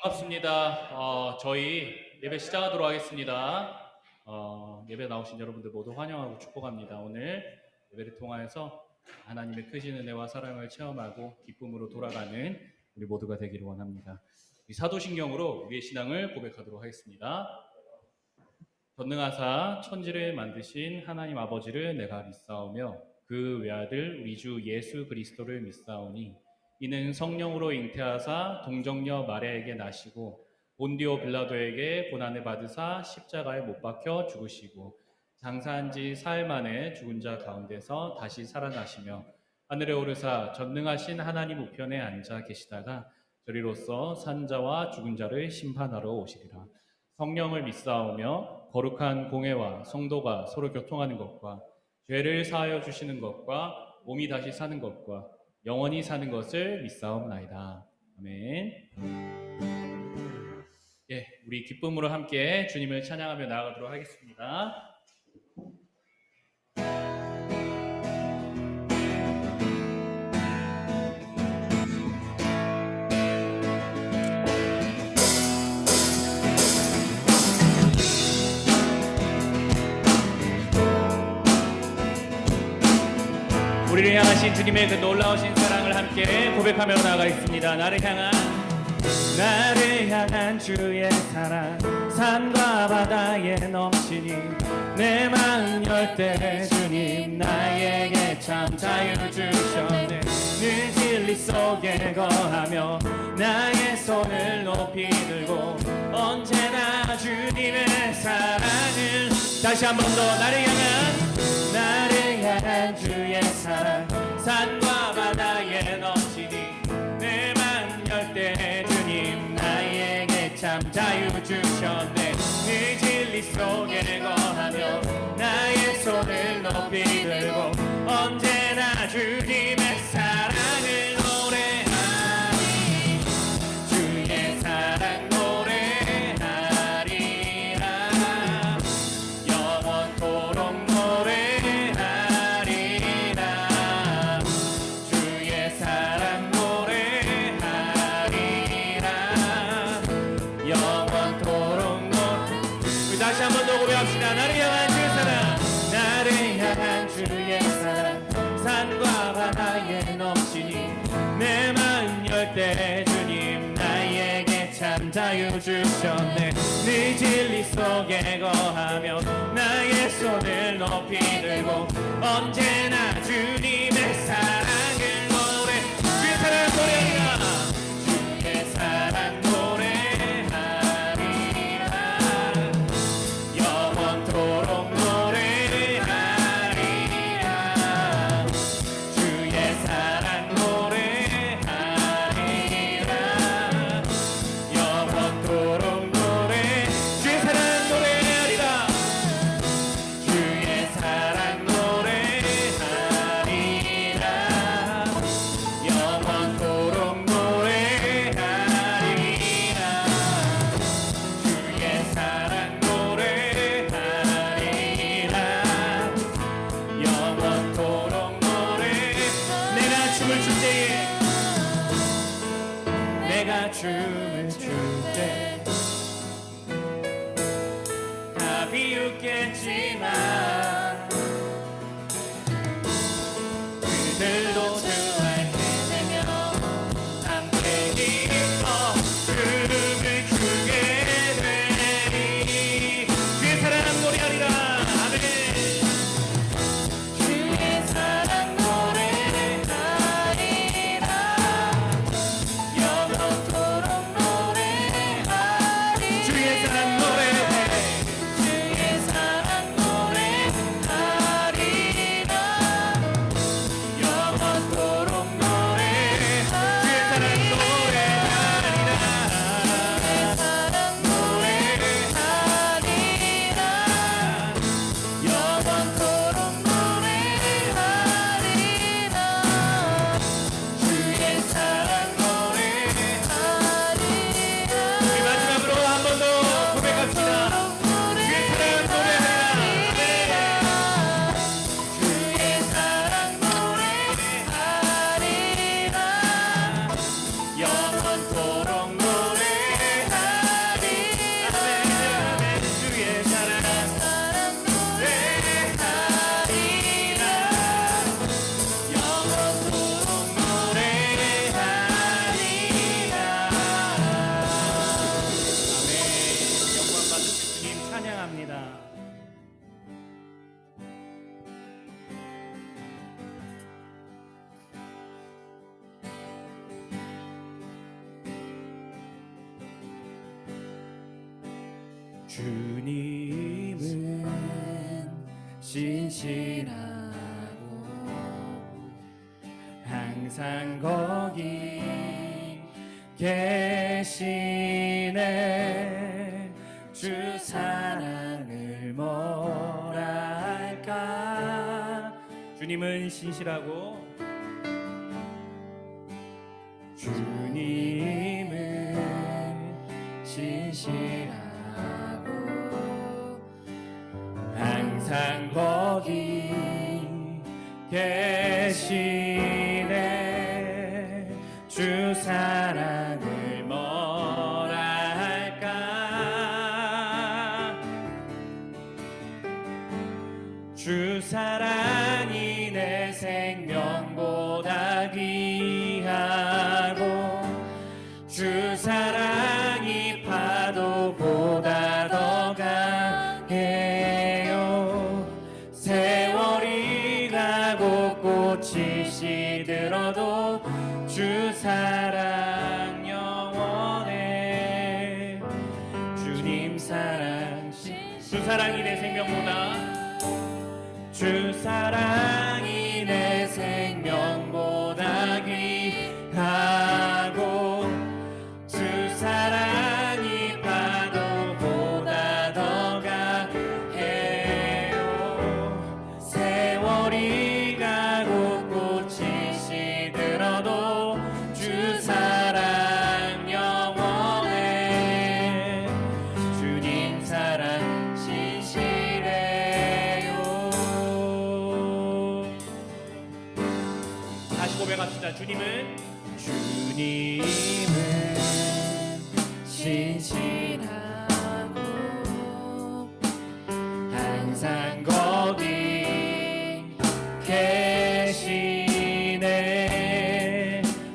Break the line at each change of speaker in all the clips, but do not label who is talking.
반갑습니다. 저희 예배 시작하도록 하겠습니다. 예배 나오신 여러분들 모두 환영하고 축복합니다. 오늘 예배를 통하여서 하나님의 크신 은혜와 사랑을 체험하고 기쁨으로 돌아가는 우리 모두가 되기를 원합니다. 우리 사도신경으로 우리의 신앙을 고백하도록 하겠습니다. 전능하사 천지를 만드신 하나님 아버지를 내가 믿사오며 그 외아들 우리 주 예수 그리스도를 믿사오니 이는 성령으로 잉태하사 동정녀 마리아에게 나시고 본디오 빌라도에게 고난을 받으사 십자가에 못 박혀 죽으시고 장사한 지 사흘 만에 죽은 자 가운데서 다시 살아나시며 하늘에 오르사 전능하신 하나님 우편에 앉아 계시다가 저리로서 산 자와 죽은 자를 심판하러 오시리라. 성령을 믿사오며 거룩한 공회와 성도가 서로 교통하는 것과 죄를 사하여 주시는 것과 몸이 다시 사는 것과 영원히 사는 것을 믿사옵나이다. 아멘. 예, 우리 기쁨으로 함께 주님을 찬양하며 나아가도록 하겠습니다. 우리를 향하신 주님의 그 놀라우신 사랑을 함께 고백하며 나아가겠습니다. 나를 향한 주의 사랑 산과 바다에 넘치니 내 마음 열 때 주님 나에게 참 자유 주셨네. 늘 진리 속에 거하며 나의 손을 높이 들고 언제나 주님의 사랑을 다시 한 번 더 나를 향한 주의 사랑 산과 바다에 넘치니 내 맘 열 때 주님 나에게 참 자유 주셨네. 그 진리 속에 거하며 나의 손을 높이 들고 언제나 주님의 사랑을 노래하리. 주의 사랑 노래하리라. 영원토록 다시 한 번 더 고백합시다. 나를 향한 주의 사랑 나를 향한 주의 사랑 산과 바다에 넘치니 내 마음 열 때 주님 나에게 참 자유 주셨네. 네 진리 속에 거하며 나의 손을 높이 들고 언제나 주님의 사랑을 노래 주의 사랑 노래하리라. 주의 사랑 춤을 출 때 다 비웃겠지만 그들도 주 안에 내며 함께 기뻐 주를 주게 되리. 주의 사랑 노래하리라. 아멘. 주의 사랑 주의 사랑 노래 주님은 신실하고 항상 거기 계시네. 주 사랑을 뭐라 할까. 주님은 신실하고 주님은 신실하고 항상 거기 계시네. 주 사랑을 뭐라 할까. 주 사랑이 내 생명보다 귀하고 주 사랑이 파도보다 더 강해요. 세월이 가고 꽃이 시들어도 주 사랑 영원해. 주님 사랑 주 사랑이 내 생명보다 주 사랑이 내 생명보다 귀하고 주 사랑이 파도보다 더 강해요. 세월이 가고 꽃이 시들어도 주 사랑 영원해. 주님 사랑 신실해요. 다시 고백합시다. 주님은 신실하고 항상 거기 계시네.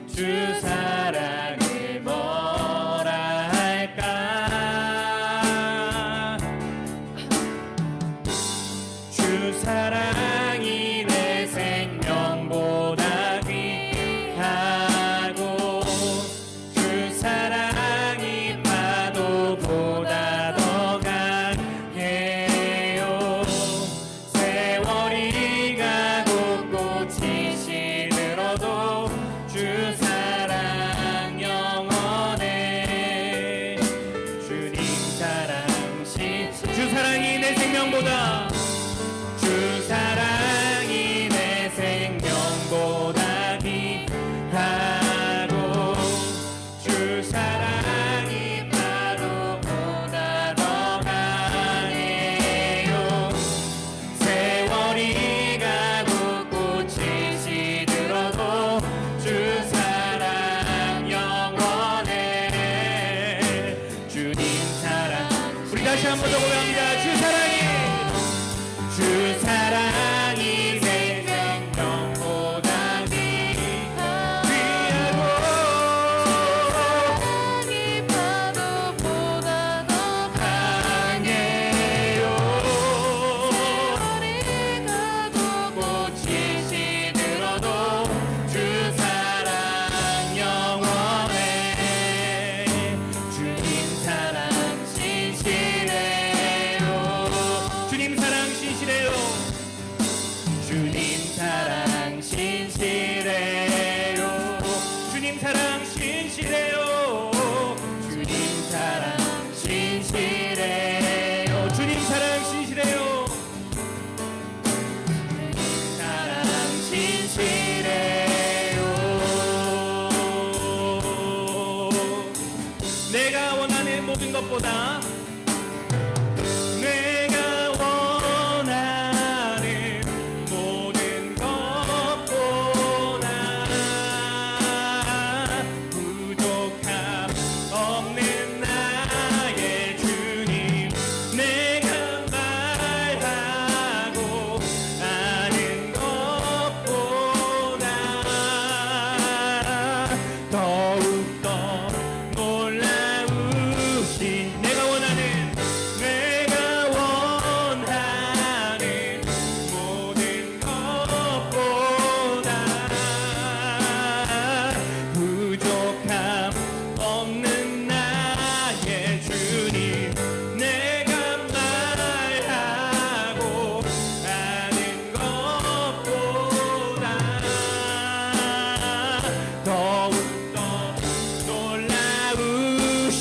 주 사랑을 뭐라 할까. 주 사랑이 내 생명보다 귀하고 주 사랑이 파도보다 더 강해요. 세월이 가고 꽃이 시들어도 주 사랑 영원해. 주님 사랑 주 사랑이 내 생명보다 주 사랑이 내 생명보다 귀하고 주 사랑이 파도보다 더 강해요. 세월이 가고 꽃이 시들어도 주 사랑 영원해. 주님 사랑 우리 다시 한 번 더 고백합니다. 주 사랑이 내 생명보다 귀하고 사랑이 파도보다 더 강해요. 세월이 가고 꽃이 시들어도 주 사랑 영원해. 주님 사랑 신실해요. 주님 사랑 신실해요. 주님 사랑 신실해요. 주님 사랑 신실해요. 주님 사랑 신실해요. 주님 사랑 신실해요. 사랑 신실해요. 내가 원하는 모든 것보다 내가 원하는 모든 것보다 부족함 없는 나의 주님 내가 말하고 아는 것보다 더욱더 놀라우신 내가 원하는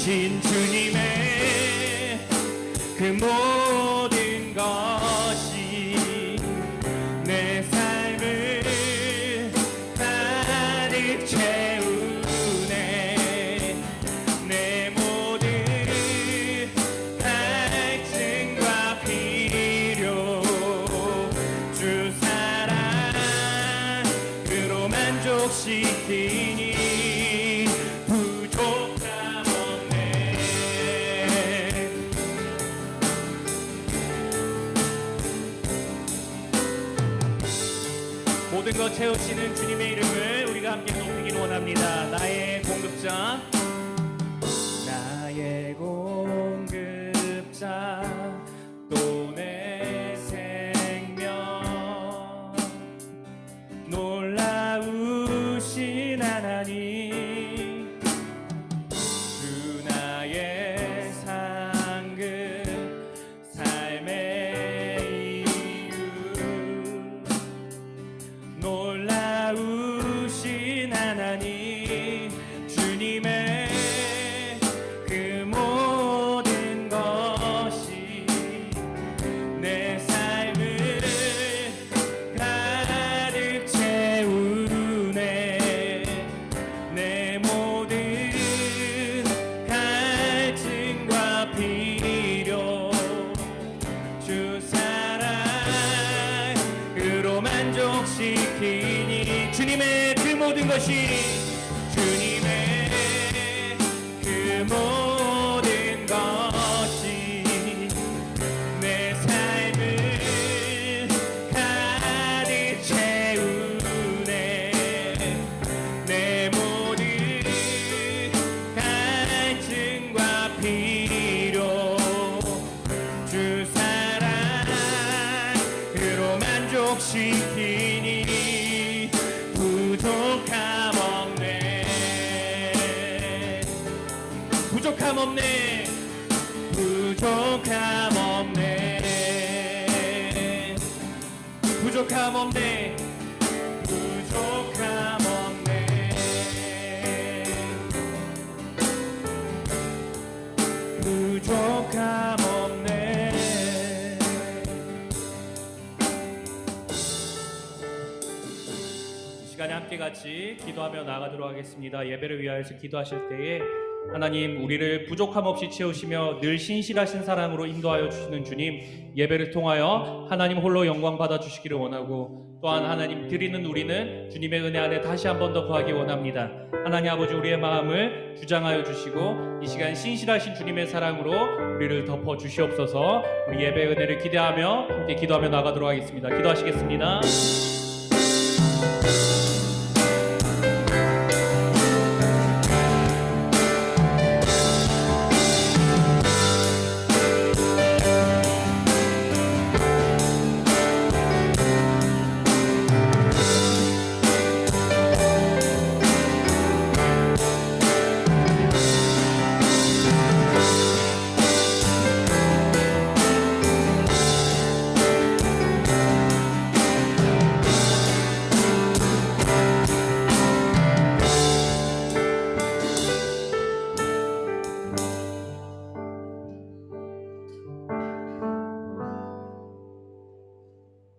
주신 주님의 그 모든 것이 내 삶을 가득 채우네. 내 모든 갈증과 필요 주 사랑으로 만족시키니 부족함 없네. 모든 것 채우시는 주님의 이름을 우리가 함께 높이기를 원합니다. 나의 공급자, 나의 공급자, 또 내 생명, 놀라우신 하나님, 주 나의 상급, 삶의 이유, 놀라우신 하나님, 주님의 그 모든 것이 내 삶을 가득 채우네. 내 모든 갈증과 필요 주 사랑으로 만족시키니 주님의 그 모든 것이 주님의 그 모든 것이 내 삶을 가득 채우네. 내 모든 갈증과 필요 주 사랑으로 만족시키니 부족함 없네. 부족함 없네. 부족함 없네. 부족함 없네. 부족함 없네. 부족함 없네. 이 시간에 함께 같이 기도하며 나아가도록 하겠습니다. 예배를 위하여서 기도하실 때에 하나님, 우리를 부족함 없이 채우시며 늘 신실하신 사랑으로 인도하여 주시는 주님, 예배를 통하여 하나님 홀로 영광 받아 주시기를 원하고, 또한 하나님 드리는 우리는 주님의 은혜 안에 다시 한 번 더 거하기 원합니다. 하나님 아버지, 우리의 마음을 주장하여 주시고 이 시간 신실하신 주님의 사랑으로 우리를 덮어 주시옵소서. 우리 예배 은혜를 기대하며 함께 기도하며 나가도록 하겠습니다. 기도하시겠습니다.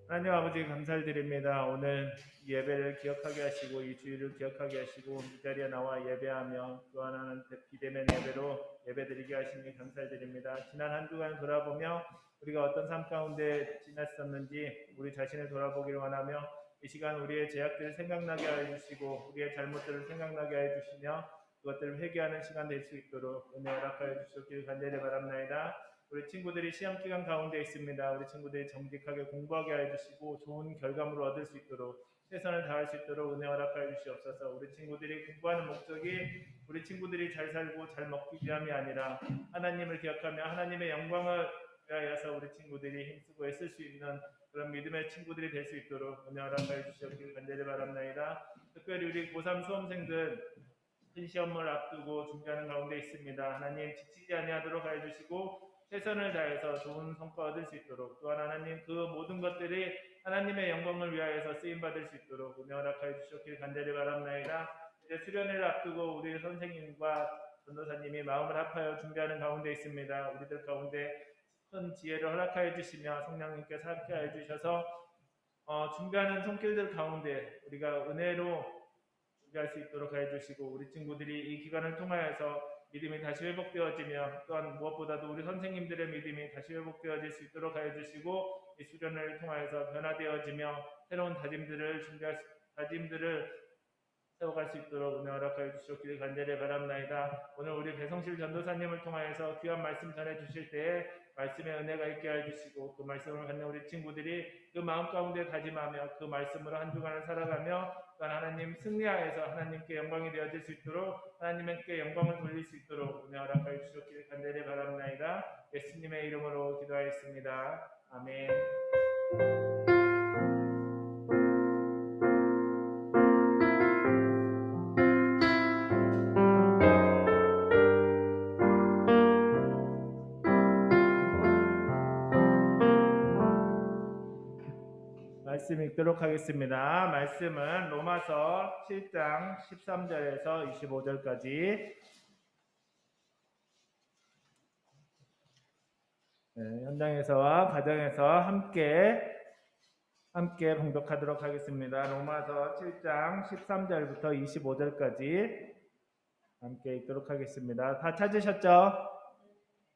하나님 아버지 감사를 드립니다. 오늘 예배를 기억하게 하시고 이 주일을 기억하게 하시고 이 자리에 나와 예배하며 또 하나는 비대면 예배로 예배드리게 하시니 감사를 드립니다. 지난 한 주간 돌아보며 우리가 어떤 삶 가운데 지냈었는지 우리 자신을 돌아보기를 원하며 이 시간 우리의 죄악들을 생각나게 하여 주시고 우리의 잘못들을 생각나게 하여 주시며 그것들을 회개하는 시간 될 수 있도록 은혜 허락하여 주시길 간절히 바랍나이다. 우리 친구들이 시험 기간 가운데 있습니다. 우리 친구들이 정직하게 공부하게 해주시고 좋은 결과물을 얻을 수 있도록 최선을 다할 수 있도록 은혜 허락하여 주시옵소서. 우리 친구들이 공부하는 목적이 우리 친구들이 잘 살고 잘 먹기 위함이 아니라 하나님을 기억하며 하나님의 영광을 위하여서 우리 친구들이 힘쓰고 애쓸 수 있는 그런 믿음의 친구들이 될 수 있도록 은혜 허락하여 주시옵기를 간절히 바랍나이다. 특별히 우리 고3 수험생들 큰 시험을 앞두고 준비하는 가운데 있습니다. 하나님 지치지 아니하도록 하여 주시고 최선을 다해서 좋은 성과 얻을 수 있도록 또한 하나님 그 모든 것들이 하나님의 영광을 위하여서 쓰임받을 수 있도록 은혜 허락하여 주시옵기를 간절히 바랍나이다. 이제 수련회를 앞두고 우리 선생님과 전도사님이 마음을 합하여 준비하는 가운데 있습니다. 우리들 가운데 큰 지혜를 허락하여 주시며 성령님께서 함께하여 주셔서 준비하는 손길들 가운데 우리가 은혜로 준비할 수 있도록 해주시고 우리 친구들이 이 기간을 통하여서 믿음이 다시 회복되어지며 또한 무엇보다도 우리 선생님들의 믿음이 다시 회복되어질 수 있도록 해주시고 이 수련을 통하여서 변화되어지며 새로운 다짐들을 세워갈 수 있도록 은혜 허락하여 주시옵기를 간절히 바랍나이다. 오늘 우리 배성실 전도사님을 통하여서 귀한 말씀 전해주실 때에 말씀의 은혜가 있게 해주시고 그 말씀을 받는 우리 친구들이 그 마음 가운데 다짐하며 그 말씀으로 한 주간을 살아가며 또한 하나님 승리하여서 하나님께 영광이 되어질 수 있도록 하나님께 영광을 돌릴 수 있도록 은혜 허락하여 주시옵기를 간절히 바랍나이다. 예수님의 이름으로 기도하였습니다. 아멘. 말씀 읽도록 하겠습니다. 말씀은 로마서 7장 13절에서 25절까지 현장에서와 가정에서 함께 봉독하도록 하겠습니다. 로마서 7장 13절부터 25절까지 함께 읽도록 하겠습니다. 다 찾으셨죠?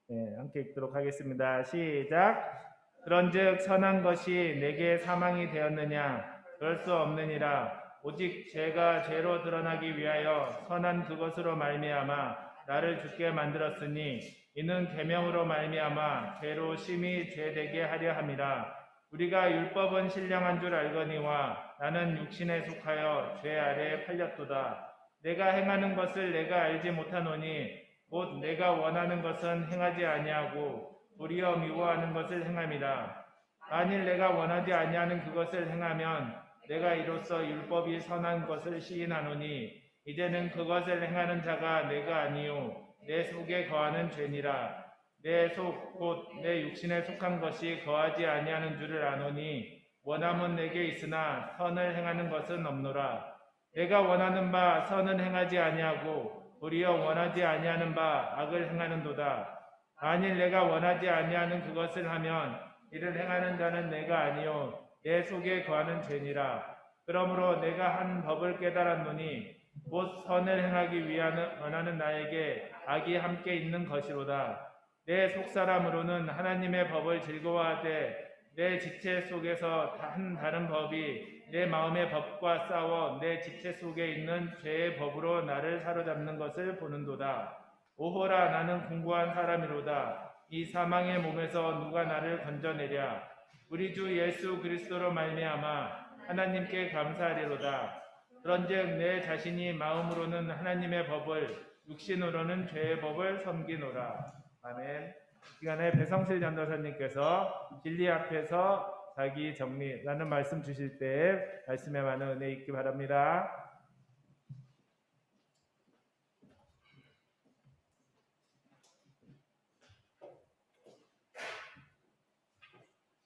네, 함께 읽도록 하겠습니다. 시작! 그런즉 선한 것이 내게 사망이 되었느냐? 그럴 수 없느니라. 오직 죄가 죄로 드러나기 위하여 선한 그것으로 말미암아 나를 죽게 만들었으니 이는 계명으로 말미암아 죄로 심히 죄되게 하려 함이라. 우리가 율법은 신령한 줄 알거니와 나는 육신에 속하여 죄 아래에 팔렸도다. 내가 행하는 것을 내가 알지 못하노니 곧 내가 원하는 것은 행하지 아니하고 도리어 미워하는 것을 행함이라. 만일 내가 원하지 아니하는 그것을 행하면 내가 이로써 율법이 선한 것을 시인하노니 이제는 그것을 행하는 자가 내가 아니요 내 속에 거하는 죄니라. 내 속 곧 내 육신에 속한 것이 거하지 아니하는 줄을 아노니 원함은 내게 있으나 선을 행하는 것은 없노라. 내가 원하는 바 선은 행하지 아니하고 도리어 원하지 아니하는 바 악을 행하는도다. 만일 내가 원하지 아니하는 그것을 하면 이를 행하는 자는 내가 아니요 내 속에 거하는 죄니라. 그러므로 내가 한 법을 깨달았노니 곧 선을 행하기 원하는 나에게 악이 함께 있는 것이로다. 내 속사람으로는 하나님의 법을 즐거워하되 내 지체 속에서 한 다른 법이 내 마음의 법과 싸워 내 지체 속에 있는 죄의 법으로 나를 사로잡는 것을 보는도다. 오호라, 나는 공고한 사람이로다. 이 사망의 몸에서 누가 나를 건져내랴. 우리 주 예수 그리스도로 말미암아 하나님께 감사하리로다. 그런즉 내 자신이 마음으로는 하나님의 법을 육신으로는 죄의 법을 섬기노라. 아멘. 이 시간에 배성실 전도사님께서 진리 앞에서 자기 정리라는 말씀 주실 때 말씀에 많은 은혜 있기 바랍니다.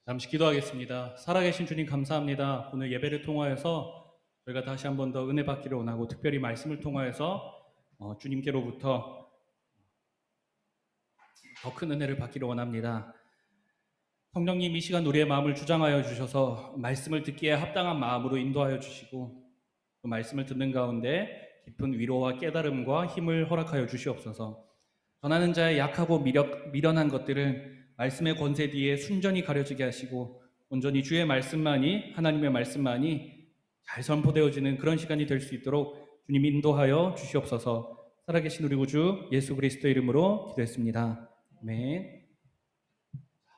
잠시 기도하겠습니다. 살아계신 주님 감사합니다. 오늘 예배를 통하여서 저희가 다시 한 번 더 은혜 받기를 원하고 특별히 말씀을 통하여서 주님께로부터 더 큰 은혜를 받기를 원합니다. 성령님, 이 시간 우리의 마음을 주장하여 주셔서 말씀을 듣기에 합당한 마음으로 인도하여 주시고 그 말씀을 듣는 가운데 깊은 위로와 깨달음과 힘을 허락하여 주시옵소서. 전하는 자의 약하고 미련한 것들을 말씀의 권세 뒤에 순전히 가려지게 하시고 온전히 주의 말씀만이, 하나님의 말씀만이 잘 선포되어지는 그런 시간이 될 수 있도록 주님 인도하여 주시옵소서. 살아계신 우리 구주 예수 그리스도 이름으로 기도했습니다. 아멘.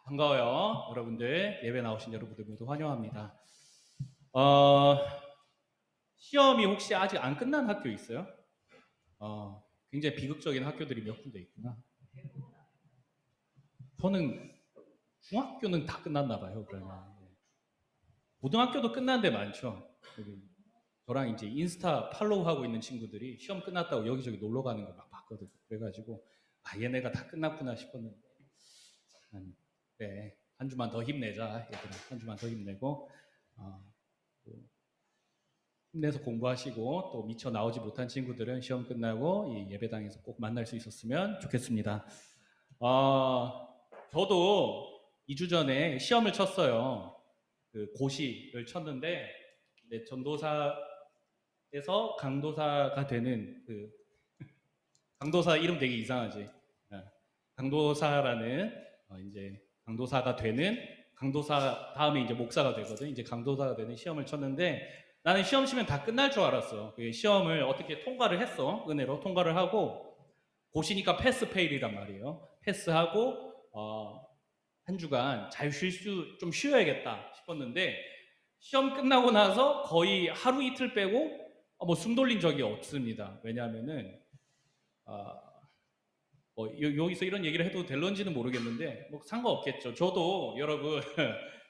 반가워요. 여러분들, 예배 나오신 여러분들 모두 환영합니다. 시험이 혹시 아직 안 끝난 학교 있어요? 굉장히 비극적인 학교들이 몇 군데 있구나. 저는 중학교는 다 끝났나 봐요. 그러면 고등학교도 끝난 데 많죠. 저랑 이제 인스타 팔로우하고 있는 친구들이 시험 끝났다고 여기저기 놀러 가는 거 막 봤거든요. 그래가지고 얘네가 다 끝났구나 싶었는데 네, 한 주만 더 힘내자. 얘들아, 한 주만 더 힘내고 힘내서 공부하시고 또 미처 나오지 못한 친구들은 시험 끝나고 이 예배당에서 꼭 만날 수 있었으면 좋겠습니다. 저도 2주 전에 시험을 쳤어요. 그 고시를 쳤는데 전도사에서 강도사가 되는 그 강도사 이름 되게 이상하지. 강도사라는 이제 강도사가 되는 강도사 다음에 이제 목사가 되거든. 이제 강도사가 되는 시험을 쳤는데 나는 시험 치면 다 끝날 줄 알았어. 그 시험을 어떻게 통과를 했어. 은혜로 통과를 하고 고시니까 패스 페일이란 말이에요. 패스하고 한 주간 잘 좀 쉬어야겠다 싶었는데 시험 끝나고 나서 거의 하루 이틀 빼고 뭐 숨 돌린 적이 없습니다. 왜냐하면은 여기서 이런 얘기를 해도 될런지는 모르겠는데 뭐 상관없겠죠. 저도 여러분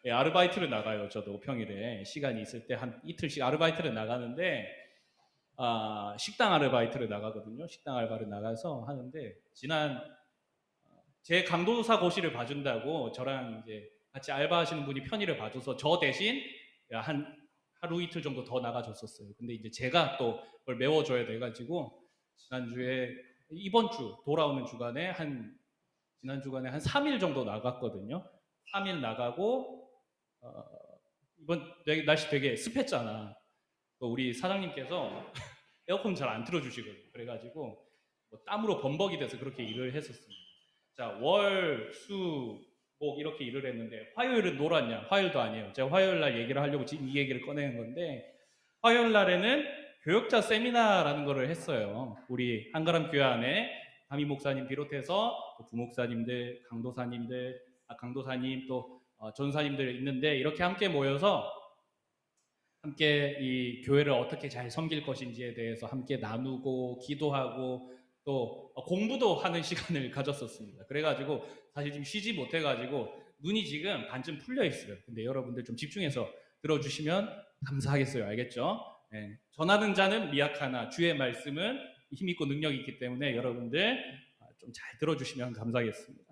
예, 아르바이트를 나가요. 저도 평일에 시간이 있을 때 한 이틀씩 아르바이트를 나가는데 식당 아르바이트를 나가거든요. 식당 알바를 나가서 하는데 제 강도사 고시를 봐준다고 저랑 이제 같이 알바하시는 분이 편의를 봐줘서 저 대신 한 하루 이틀 정도 더 나가줬었어요. 근데 이제 제가 또 그걸 메워줘야 돼가지고 이번 주 돌아오는 주간에 지난 주간에 한 3일 정도 나갔거든요. 3일 나가고 이번 날씨 되게 습했잖아. 우리 사장님께서 에어컨 잘 안 틀어주시거든요. 그래가지고 땀으로 범벅이 돼서 그렇게 일을 했었습니다. 자, 월, 수, 목 이렇게 일을 했는데 화요일은 놀았냐? 화요일도 아니에요. 제가 화요일 날 얘기를 하려고 지금 이 얘기를 꺼내는 건데 화요일 날에는 교역자 세미나라는 거를 했어요. 우리 한가람 교회 안에 담임 목사님 비롯해서 부목사님들, 강도사님 또 전사님들 있는데 이렇게 함께 모여서 함께 이 교회를 어떻게 잘 섬길 것인지에 대해서 함께 나누고 기도하고 또 공부도 하는 시간을 가졌었습니다. 그래가지고 사실 지금 쉬지 못해가지고 눈이 지금 반쯤 풀려 있어요. 근데 여러분들 좀 집중해서 들어주시면 감사하겠어요. 알겠죠? 네. 전하는 자는 미약하나 주의 말씀은 힘있고 능력이 있기 때문에 여러분들 좀 잘 들어주시면 감사하겠습니다.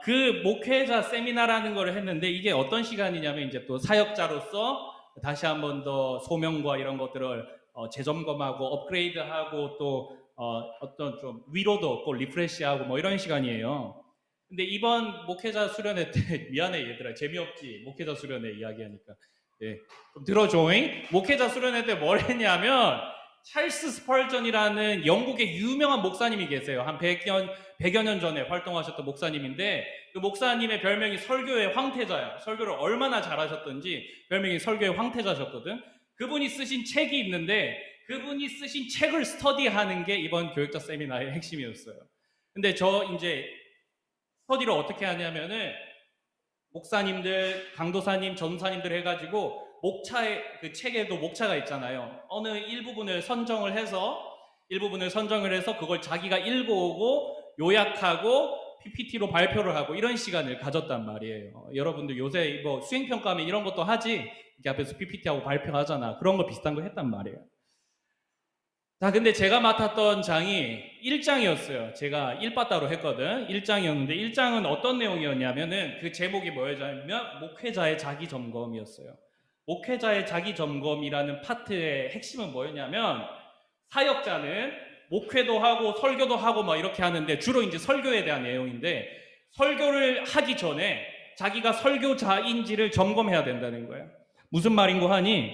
그 목회자 세미나라는 걸 했는데 이게 어떤 시간이냐면 이제 또 사역자로서 다시 한 번 더 소명과 이런 것들을 재점검하고 업그레이드하고 또 어떤 좀 위로도 얻고 리프레시하고 뭐 이런 시간이에요. 근데 이번 목회자 수련회 때 미안해 얘들아 재미없지 목회자 수련회 이야기하니까 예, 좀 들어줘잉. 목회자 수련회 때 뭘 했냐면 찰스 스펄전이라는 영국의 유명한 목사님이 계세요. 한 100여 년 전에 활동하셨던 목사님인데 그 목사님의 별명이 설교의 황태자야. 설교를 얼마나 잘하셨던지 별명이 설교의 황태자셨거든. 그분이 쓰신 책이 있는데 그분이 쓰신 책을 스터디하는 게 이번 교역자 세미나의 핵심이었어요. 근데 이제 스터디를 어떻게 하냐면은 목사님들, 강도사님, 전사님들 해가지고 그 책에도 목차가 있잖아요. 어느 일부분을 선정을 해서 그걸 자기가 읽어오고 요약하고 PPT로 발표를 하고 이런 시간을 가졌단 말이에요. 여러분들 요새 뭐 수행평가하면 이런 것도 하지 이렇게 앞에서 PPT하고 발표하잖아. 그런 거 비슷한 거 했단 말이에요. 자, 근데 제가 맡았던 장이 1장이었어요. 제가 1바따로 했거든. 1장이었는데 1장은 어떤 내용이었냐면은 그 제목이 뭐였냐면 목회자의 자기 점검이었어요. 목회자의 자기 점검이라는 파트의 핵심은 뭐였냐면 사역자는 목회도 하고 설교도 하고 막 이렇게 하는데 주로 이제 설교에 대한 내용인데 설교를 하기 전에 자기가 설교자인지를 점검해야 된다는 거예요. 무슨 말인고 하니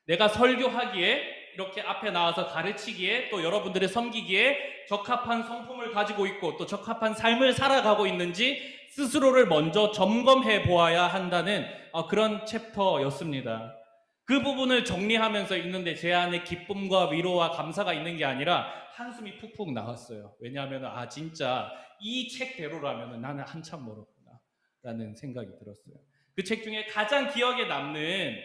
내가 설교하기에 이렇게 앞에 나와서 가르치기에 또 여러분들의 섬기기에 적합한 성품을 가지고 있고 또 적합한 삶을 살아가고 있는지 스스로를 먼저 점검해 보아야 한다는 그런 챕터였습니다. 그 부분을 정리하면서 읽는데 제 안에 기쁨과 위로와 감사가 있는 게 아니라 한숨이 푹푹 나왔어요. 왜냐하면 진짜 이 책대로라면 나는 한참 멀었구나 라는 생각이 들었어요. 그 책 중에 가장 기억에 남는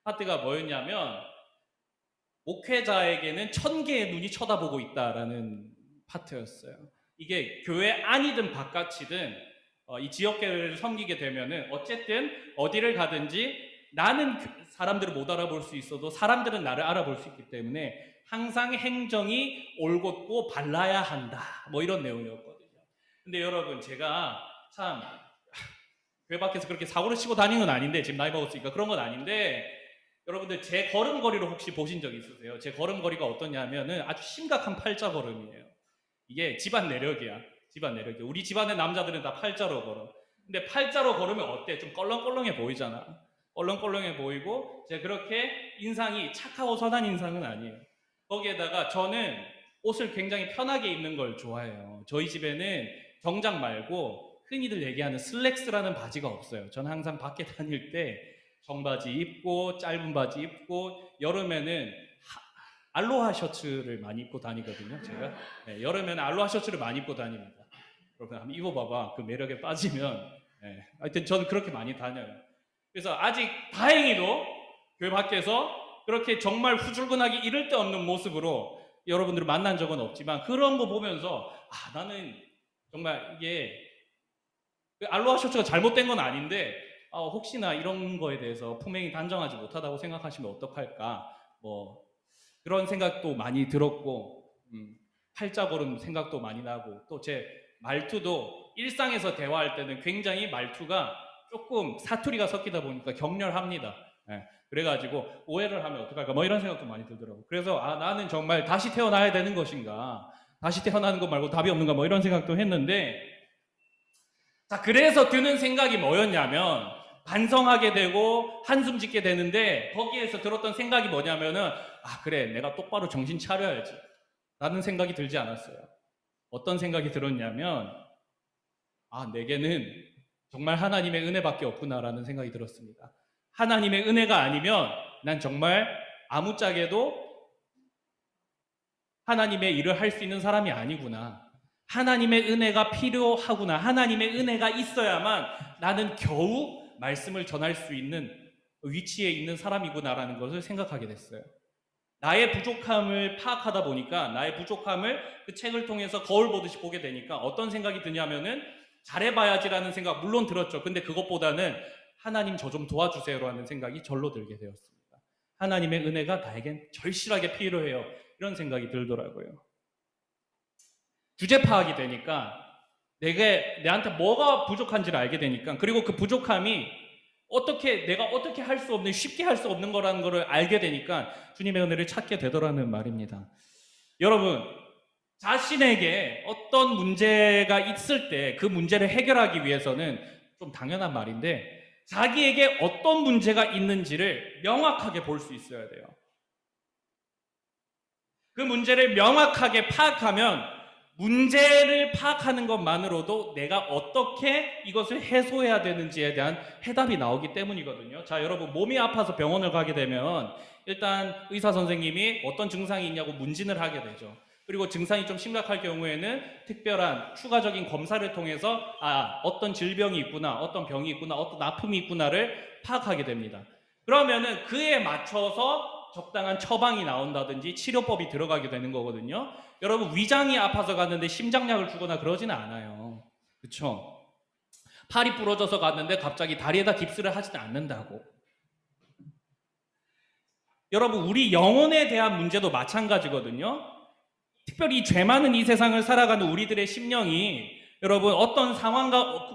파트가 뭐였냐면 목회자에게는 1000개의 눈이 쳐다보고 있다라는 파트였어요. 이게 교회 안이든 바깥이든 이 지역교회를 섬기게 되면은 어쨌든 어디를 가든지 나는 사람들을 못 알아볼 수 있어도 사람들은 나를 알아볼 수 있기 때문에 항상 행정이 올곧고 발라야 한다. 뭐 이런 내용이었거든요. 근데 여러분 제가 참 교회 밖에서 그렇게 사고를 치고 다니는 건 아닌데, 지금 나이 먹었으니까 그런 건 아닌데, 여러분들 제 걸음걸이를 혹시 보신 적 있으세요? 제 걸음걸이가 어떠냐면은 아주 심각한 팔자 걸음이에요. 이게 집안 내력이야. 집안 내력이야. 우리 집안의 남자들은 다 팔자로 걸어. 근데 팔자로 걸으면 어때? 좀 껄렁껄렁해 보이잖아. 껄렁껄렁해 보이고, 제가 그렇게 인상이 착하고 선한 인상은 아니에요. 거기에다가 저는 옷을 굉장히 편하게 입는 걸 좋아해요. 저희 집에는 정장 말고 흔히들 얘기하는 슬랙스라는 바지가 없어요. 저는 항상 밖에 다닐 때 청바지 입고 짧은 바지 입고, 여름에는 알로하 셔츠를 많이 입고 다니거든요. 제가 네, 여름에는 알로하 셔츠를 많이 입고 다닙니다. 여러분 한번 입어봐봐. 그 매력에 빠지면. 네. 하여튼 저는 그렇게 많이 다녀요. 그래서 아직 다행히도 교회 밖에서 그렇게 정말 후줄근하게 이럴 데 없는 모습으로 여러분들을 만난 적은 없지만, 그런 거 보면서 나는 정말 이게 알로하 셔츠가 잘못된 건 아닌데, 혹시나 이런 거에 대해서 품행이 단정하지 못하다고 생각하시면 어떡할까, 뭐 그런 생각도 많이 들었고, 팔자걸음 생각도 많이 나고, 또 제 말투도 일상에서 대화할 때는 굉장히 말투가 조금 사투리가 섞이다 보니까 격렬합니다. 예, 그래가지고 오해를 하면 어떡할까 뭐 이런 생각도 많이 들더라고. 그래서 나는 정말 다시 태어나야 되는 것인가, 다시 태어나는 것 말고 답이 없는가 뭐 이런 생각도 했는데, 자, 그래서 드는 생각이 뭐였냐면, 반성하게 되고 한숨 짓게 되는데, 거기에서 들었던 생각이 뭐냐면은, 그래, 내가 똑바로 정신 차려야지 라는 생각이 들지 않았어요. 어떤 생각이 들었냐면, 내게는 정말 하나님의 은혜밖에 없구나라는 생각이 들었습니다. 하나님의 은혜가 아니면 난 정말 아무짝에도 하나님의 일을 할 수 있는 사람이 아니구나. 하나님의 은혜가 필요하구나. 하나님의 은혜가 있어야만 나는 겨우 말씀을 전할 수 있는 위치에 있는 사람이구나라는 것을 생각하게 됐어요. 나의 부족함을 파악하다 보니까, 나의 부족함을 그 책을 통해서 거울 보듯이 보게 되니까 어떤 생각이 드냐면은, 잘해봐야지라는 생각 물론 들었죠. 근데 그것보다는 하나님 저 좀 도와주세요라는 생각이 절로 들게 되었습니다. 하나님의 은혜가 나에겐 절실하게 필요해요. 이런 생각이 들더라고요. 주제 파악이 되니까, 내한테 뭐가 부족한지를 알게 되니까, 그리고 그 부족함이 내가 어떻게 할 수 없는, 쉽게 할 수 없는 거라는 것을 알게 되니까 주님의 은혜를 찾게 되더라는 말입니다. 여러분, 자신에게 어떤 문제가 있을 때 그 문제를 해결하기 위해서는 좀 당연한 말인데, 자기에게 어떤 문제가 있는지를 명확하게 볼 수 있어야 돼요. 그 문제를 명확하게 파악하면, 문제를 파악하는 것만으로도 내가 어떻게 이것을 해소해야 되는지에 대한 해답이 나오기 때문이거든요. 자, 여러분, 몸이 아파서 병원을 가게 되면 일단 의사 선생님이 어떤 증상이 있냐고 문진을 하게 되죠. 그리고 증상이 좀 심각할 경우에는 특별한 추가적인 검사를 통해서 어떤 질병이 있구나, 어떤 병이 있구나, 어떤 아픔이 있구나를 파악하게 됩니다. 그러면은 그에 맞춰서 적당한 처방이 나온다든지 치료법이 들어가게 되는 거거든요. 여러분, 위장이 아파서 갔는데 심장약을 주거나 그러지는 않아요. 그렇죠? 팔이 부러져서 갔는데 갑자기 다리에다 깁스를 하지는 않는다고. 여러분, 우리 영혼에 대한 문제도 마찬가지거든요. 특별히 죄 많은 이 세상을 살아가는 우리들의 심령이, 여러분,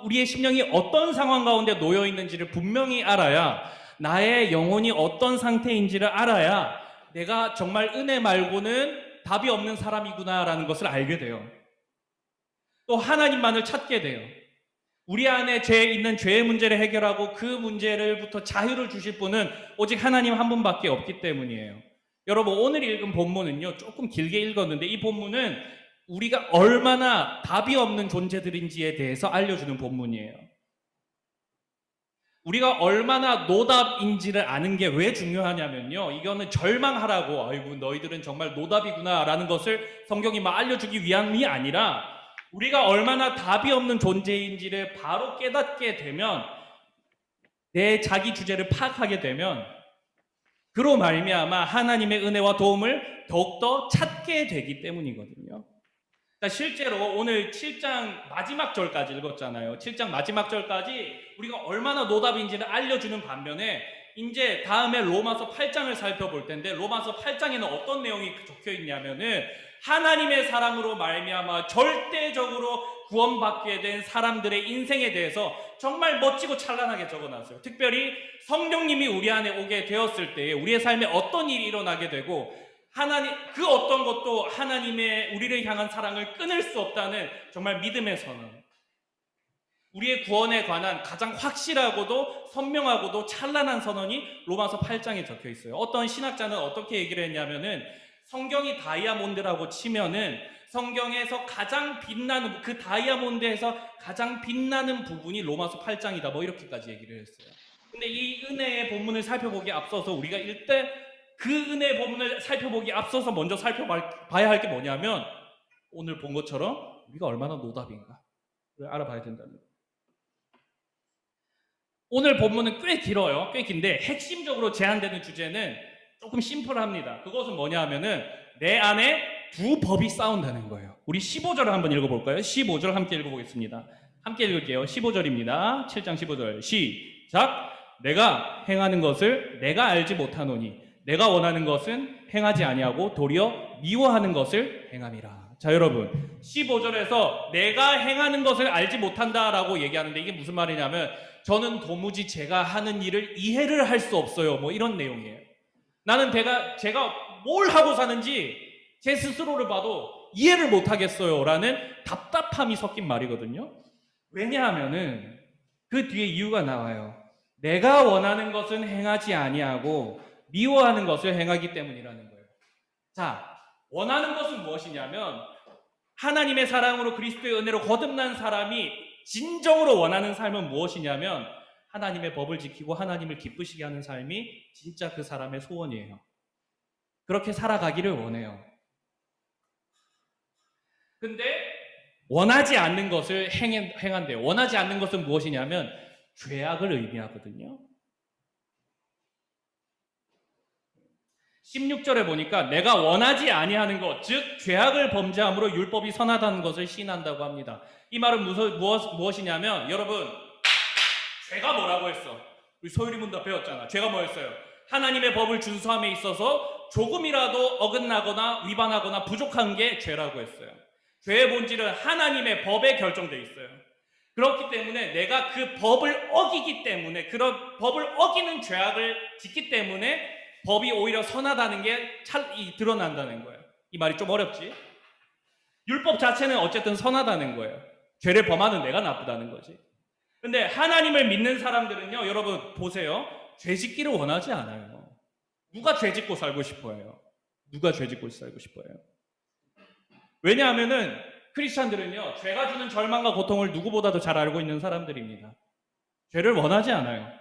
우리의 심령이 어떤 상황 가운데 놓여 있는지를 분명히 알아야, 나의 영혼이 어떤 상태인지를 알아야 내가 정말 은혜 말고는 답이 없는 사람이구나라는 것을 알게 돼요. 또 하나님만을 찾게 돼요. 우리 안에 있는 죄의 문제를 해결하고 그 문제를부터 자유를 주실 분은 오직 하나님 한 분밖에 없기 때문이에요. 여러분, 오늘 읽은 본문은요, 조금 길게 읽었는데, 이 본문은 우리가 얼마나 답이 없는 존재들인지에 대해서 알려주는 본문이에요. 우리가 얼마나 노답인지를 아는 게 왜 중요하냐면요, 이거는 절망하라고, 아이고 너희들은 정말 노답이구나 라는 것을 성경이 막 알려주기 위함이 아니라, 우리가 얼마나 답이 없는 존재인지를 바로 깨닫게 되면, 내 자기 주제를 파악하게 되면, 그로 말미암아 하나님의 은혜와 도움을 더욱더 찾게 되기 때문이거든요. 실제로 오늘 7장 마지막 절까지 읽었잖아요. 7장 마지막 절까지 우리가 얼마나 노답인지를 알려주는 반면에, 이제 다음에 로마서 8장을 살펴볼 텐데 로마서 8장에는 어떤 내용이 적혀 있냐면은 하나님의 사랑으로 말미암아 절대적으로 구원받게 된 사람들의 인생에 대해서 정말 멋지고 찬란하게 적어놨어요. 특별히 성령님이 우리 안에 오게 되었을 때에 우리의 삶에 어떤 일이 일어나게 되고 하나님 그 어떤 것도 하나님의 우리를 향한 사랑을 끊을 수 없다는 정말 믿음의 선언. 우리의 구원에 관한 가장 확실하고도 선명하고도 찬란한 선언이 로마서 8장에 적혀 있어요. 어떤 신학자는 어떻게 얘기를 했냐면은 성경이 다이아몬드라고 치면은 성경에서 가장 빛나는 그 다이아몬드에서 가장 빛나는 부분이 로마서 8장이다. 뭐 이렇게까지 얘기를 했어요. 근데 이 은혜의 본문을 살펴보기에 앞서서 우리가 일단 그 은혜의 본문을 살펴보기에 앞서서 먼저 살펴봐야 할 게 뭐냐면 오늘 본 것처럼 우리가 얼마나 노답인가 알아봐야 된다는 거예요. 오늘 본문은 꽤 길어요. 꽤 긴데 핵심적으로 제한되는 주제는 조금 심플합니다. 그것은 뭐냐 하면은 내 안에 두 법이 싸운다는 거예요. 우리 15절을 한번 읽어볼까요? 15절 함께 읽어보겠습니다. 함께 읽을게요. 15절입니다. 7장 15절 시작. 내가 행하는 것을 내가 알지 못하노니 내가 원하는 것은 행하지 아니하고 도리어 미워하는 것을 행함이라. 자 여러분 15절에서 내가 행하는 것을 알지 못한다라고 얘기하는데 이게 무슨 말이냐면 저는 도무지 제가 하는 일을 이해를 할 수 없어요. 뭐 이런 내용이에요. 나는 제가 뭘 하고 사는지 제 스스로를 봐도 이해를 못하겠어요 라는 답답함이 섞인 말이거든요. 왜냐하면은 그 뒤에 이유가 나와요. 내가 원하는 것은 행하지 아니하고 미워하는 것을 행하기 때문이라는 거예요. 자, 원하는 것은 무엇이냐면 하나님의 사랑으로 그리스도의 은혜로 거듭난 사람이 진정으로 원하는 삶은 무엇이냐면 하나님의 법을 지키고 하나님을 기쁘시게 하는 삶이 진짜 그 사람의 소원이에요. 그렇게 살아가기를 원해요. 근데 원하지 않는 것을 행한대요. 원하지 않는 것은 무엇이냐면 죄악을 의미하거든요. 16절에 보니까 내가 원하지 아니하는 것, 즉 죄악을 범죄함으로 율법이 선하다는 것을 시인한다고 합니다. 이 말은 무엇이냐면 여러분 죄가 뭐라고 했어? 우리 소유리문답 배웠잖아. 죄가 뭐였어요? 하나님의 법을 준수함에 있어서 조금이라도 어긋나거나 위반하거나 부족한 게 죄라고 했어요. 죄의 본질은 하나님의 법에 결정되어 있어요. 그렇기 때문에 내가 그 법을 어기기 때문에 그런 법을 어기는 죄악을 짓기 때문에 법이 오히려 선하다는 게 드러난다는 거예요. 이 말이 좀 어렵지? 율법 자체는 어쨌든 선하다는 거예요. 죄를 범하는 내가 나쁘다는 거지. 근데 하나님을 믿는 사람들은요, 여러분 보세요. 죄 짓기를 원하지 않아요. 누가 죄 짓고 살고 싶어요? 누가 죄 짓고 살고 싶어요? 왜냐하면은 크리스찬들은요, 죄가 주는 절망과 고통을 누구보다도 잘 알고 있는 사람들입니다. 죄를 원하지 않아요.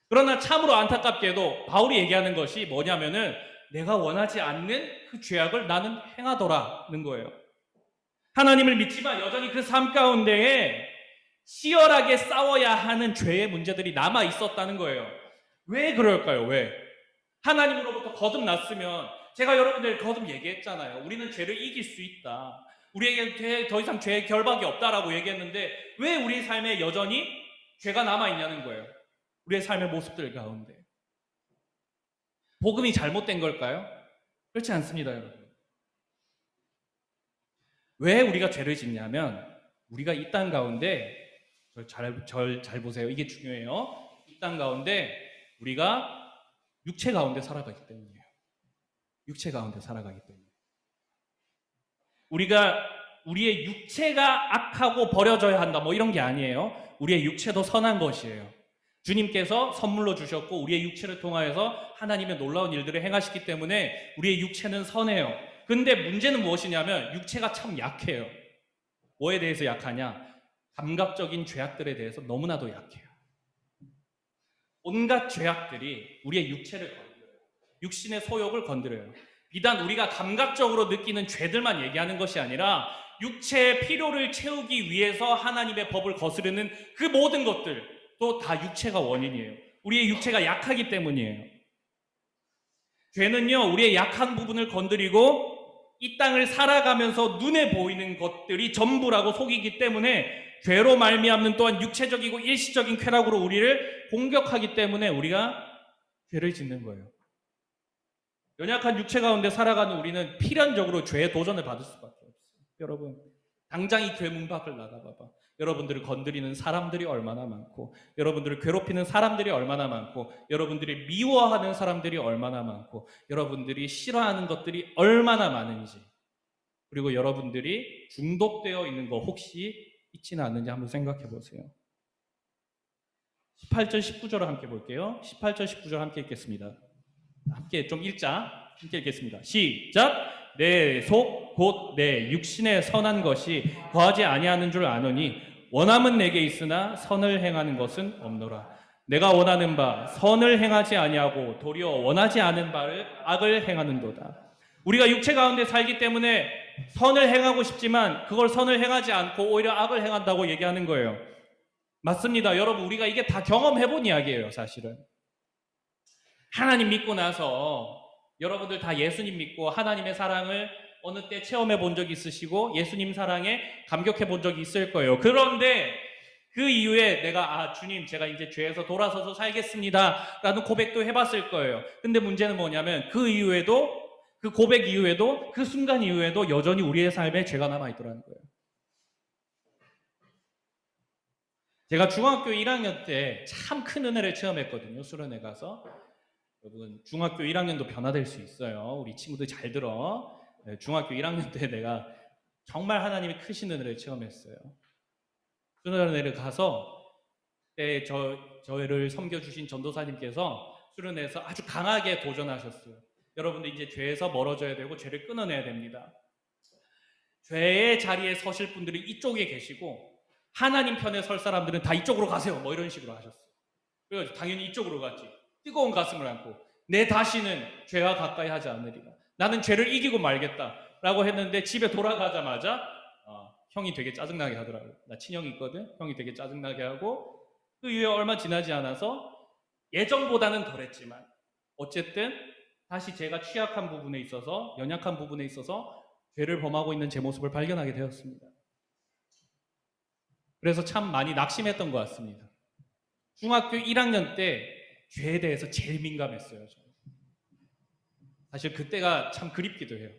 그러나 참으로 안타깝게도 바울이 얘기하는 것이 뭐냐면은 내가 원하지 않는 그 죄악을 나는 행하더라는 거예요. 하나님을 믿지만 여전히 그 삶 가운데에 치열하게 싸워야 하는 죄의 문제들이 남아 있었다는 거예요. 왜 그럴까요? 왜? 하나님으로부터 거듭났으면 제가 여러분들 거듭 얘기했잖아요. 우리는 죄를 이길 수 있다. 우리에게 더 이상 죄의 결박이 없다라고 얘기했는데 왜 우리 삶에 여전히 죄가 남아 있냐는 거예요. 우리의 삶의 모습들 가운데. 복음이 잘못된 걸까요? 그렇지 않습니다, 여러분. 왜 우리가 죄를 짓냐면 우리가 이 땅 가운데 잘 보세요. 이게 중요해요. 이 땅 가운데 우리가 육체 가운데 살아가기 때문이에요. 육체 가운데 살아가기 때문에. 우리의 육체가 악하고 버려져야 한다 뭐 이런 게 아니에요. 우리의 육체도 선한 것이에요. 주님께서 선물로 주셨고 우리의 육체를 통하여서 하나님의 놀라운 일들을 행하시기 때문에 우리의 육체는 선해요. 근데 문제는 무엇이냐면 육체가 참 약해요. 뭐에 대해서 약하냐? 감각적인 죄악들에 대해서 너무나도 약해요. 온갖 죄악들이 우리의 육체를 건드려요. 육신의 소욕을 건드려요. 비단 우리가 감각적으로 느끼는 죄들만 얘기하는 것이 아니라 육체의 필요를 채우기 위해서 하나님의 법을 거스르는 그 모든 것들 또 다 육체가 원인이에요. 우리의 육체가 약하기 때문이에요. 죄는요, 우리의 약한 부분을 건드리고 이 땅을 살아가면서 눈에 보이는 것들이 전부라고 속이기 때문에 죄로 말미암는 또한 육체적이고 일시적인 쾌락으로 우리를 공격하기 때문에 우리가 죄를 짓는 거예요. 연약한 육체 가운데 살아가는 우리는 필연적으로 죄의 도전을 받을 수밖에 없어요. 여러분, 당장 이 교회 문 밖을 나가봐봐. 여러분들을 건드리는 사람들이 얼마나 많고, 여러분들을 괴롭히는 사람들이 얼마나 많고, 여러분들이 미워하는 사람들이 얼마나 많고, 여러분들이 싫어하는 것들이 얼마나 많은지, 그리고 여러분들이 중독되어 있는 거 혹시 있지는 않는지 한번 생각해 보세요. 18절 19절을 함께 볼게요. 18절 19절 함께 읽겠습니다. 함께 좀 읽자. 함께 읽겠습니다. 시작. 내 속 곧 내 육신에 선한 것이 거하지 아니하는 줄 아노니 원함은 내게 있으나 선을 행하는 것은 없노라. 내가 원하는 바 선을 행하지 아니하고 도리어 원하지 않은 바를 악을 행하는도다. 우리가 육체 가운데 살기 때문에 선을 행하고 싶지만 그걸 선을 행하지 않고 오히려 악을 행한다고 얘기하는 거예요. 맞습니다. 여러분, 우리가 이게 다 경험해본 이야기예요. 사실은 하나님 믿고 나서 여러분들 다 예수님 믿고 하나님의 사랑을 어느 때 체험해 본 적이 있으시고 예수님 사랑에 감격해 본 적이 있을 거예요. 그런데 그 이후에 내가 주님, 제가 이제 죄에서 돌아서서 살겠습니다 라는 고백도 해봤을 거예요. 근데 문제는 뭐냐면 그 이후에도, 그 고백 이후에도, 그 순간 이후에도 여전히 우리의 삶에 죄가 남아있더라는 거예요. 제가 중학교 1학년 때 참 큰 은혜를 체험했거든요. 수련회 가서. 여러분, 중학교 1학년도 변화될 수 있어요. 우리 친구들 잘 들어. 중학교 1학년 때 내가 정말 하나님의 크신 은혜를 체험했어요. 수련회를 가서 그때 저를 섬겨주신 전도사님께서 수련회에서 아주 강하게 도전하셨어요. 여러분들 이제 죄에서 멀어져야 되고 죄를 끊어내야 됩니다. 죄의 자리에 서실 분들이 이쪽에 계시고 하나님 편에 설 사람들은 다 이쪽으로 가세요. 뭐 이런 식으로 하셨어요. 그래서 당연히 이쪽으로 갔지. 뜨거운 가슴을 안고 내 다시는 죄와 가까이 하지 않으리라. 나는 죄를 이기고 말겠다라고 했는데 집에 돌아가자마자 형이 되게 짜증나게 하더라고요. 나 친형이 있거든. 형이 되게 짜증나게 하고 그 이후에 얼마 지나지 않아서 예전보다는 덜했지만 어쨌든 다시 제가 취약한 부분에 있어서, 연약한 부분에 있어서 죄를 범하고 있는 제 모습을 발견하게 되었습니다. 그래서 참 많이 낙심했던 것 같습니다. 중학교 1학년 때 죄에 대해서 제일 민감했어요. 저는. 사실 그때가 참 그립기도 해요.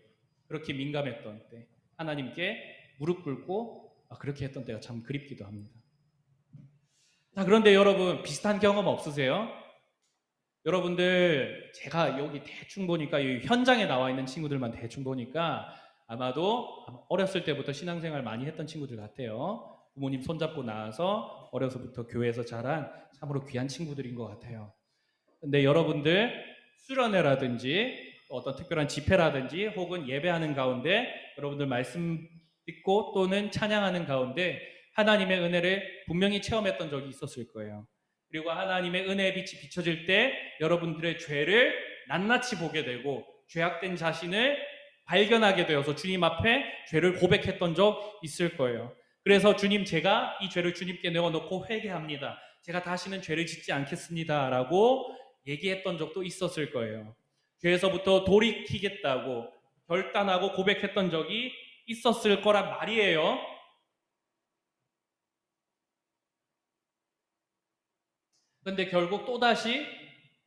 그렇게 민감했던 때, 하나님께 무릎 꿇고 그렇게 했던 때가 참 그립기도 합니다. 자, 그런데 여러분, 비슷한 경험 없으세요? 여러분들, 제가 여기 대충 보니까 이 현장에 나와 있는 친구들만 대충 보니까 아마도 어렸을 때부터 신앙생활 많이 했던 친구들 같아요. 부모님 손잡고 나와서 어려서부터 교회에서 자란 참으로 귀한 친구들인 것 같아요. 근데 여러분들 수련회라든지 어떤 특별한 집회라든지 혹은 예배하는 가운데 여러분들 말씀 듣고 또는 찬양하는 가운데 하나님의 은혜를 분명히 체험했던 적이 있었을 거예요. 그리고 하나님의 은혜의 빛이 비춰질 때 여러분들의 죄를 낱낱이 보게 되고 죄악된 자신을 발견하게 되어서 주님 앞에 죄를 고백했던 적 있을 거예요. 그래서 주님, 제가 이 죄를 주님께 내어놓고 회개합니다. 제가 다시는 죄를 짓지 않겠습니다 라고 얘기했던 적도 있었을 거예요. 죄에서부터 돌이키겠다고 결단하고 고백했던 적이 있었을 거란 말이에요. 그런데 결국 또다시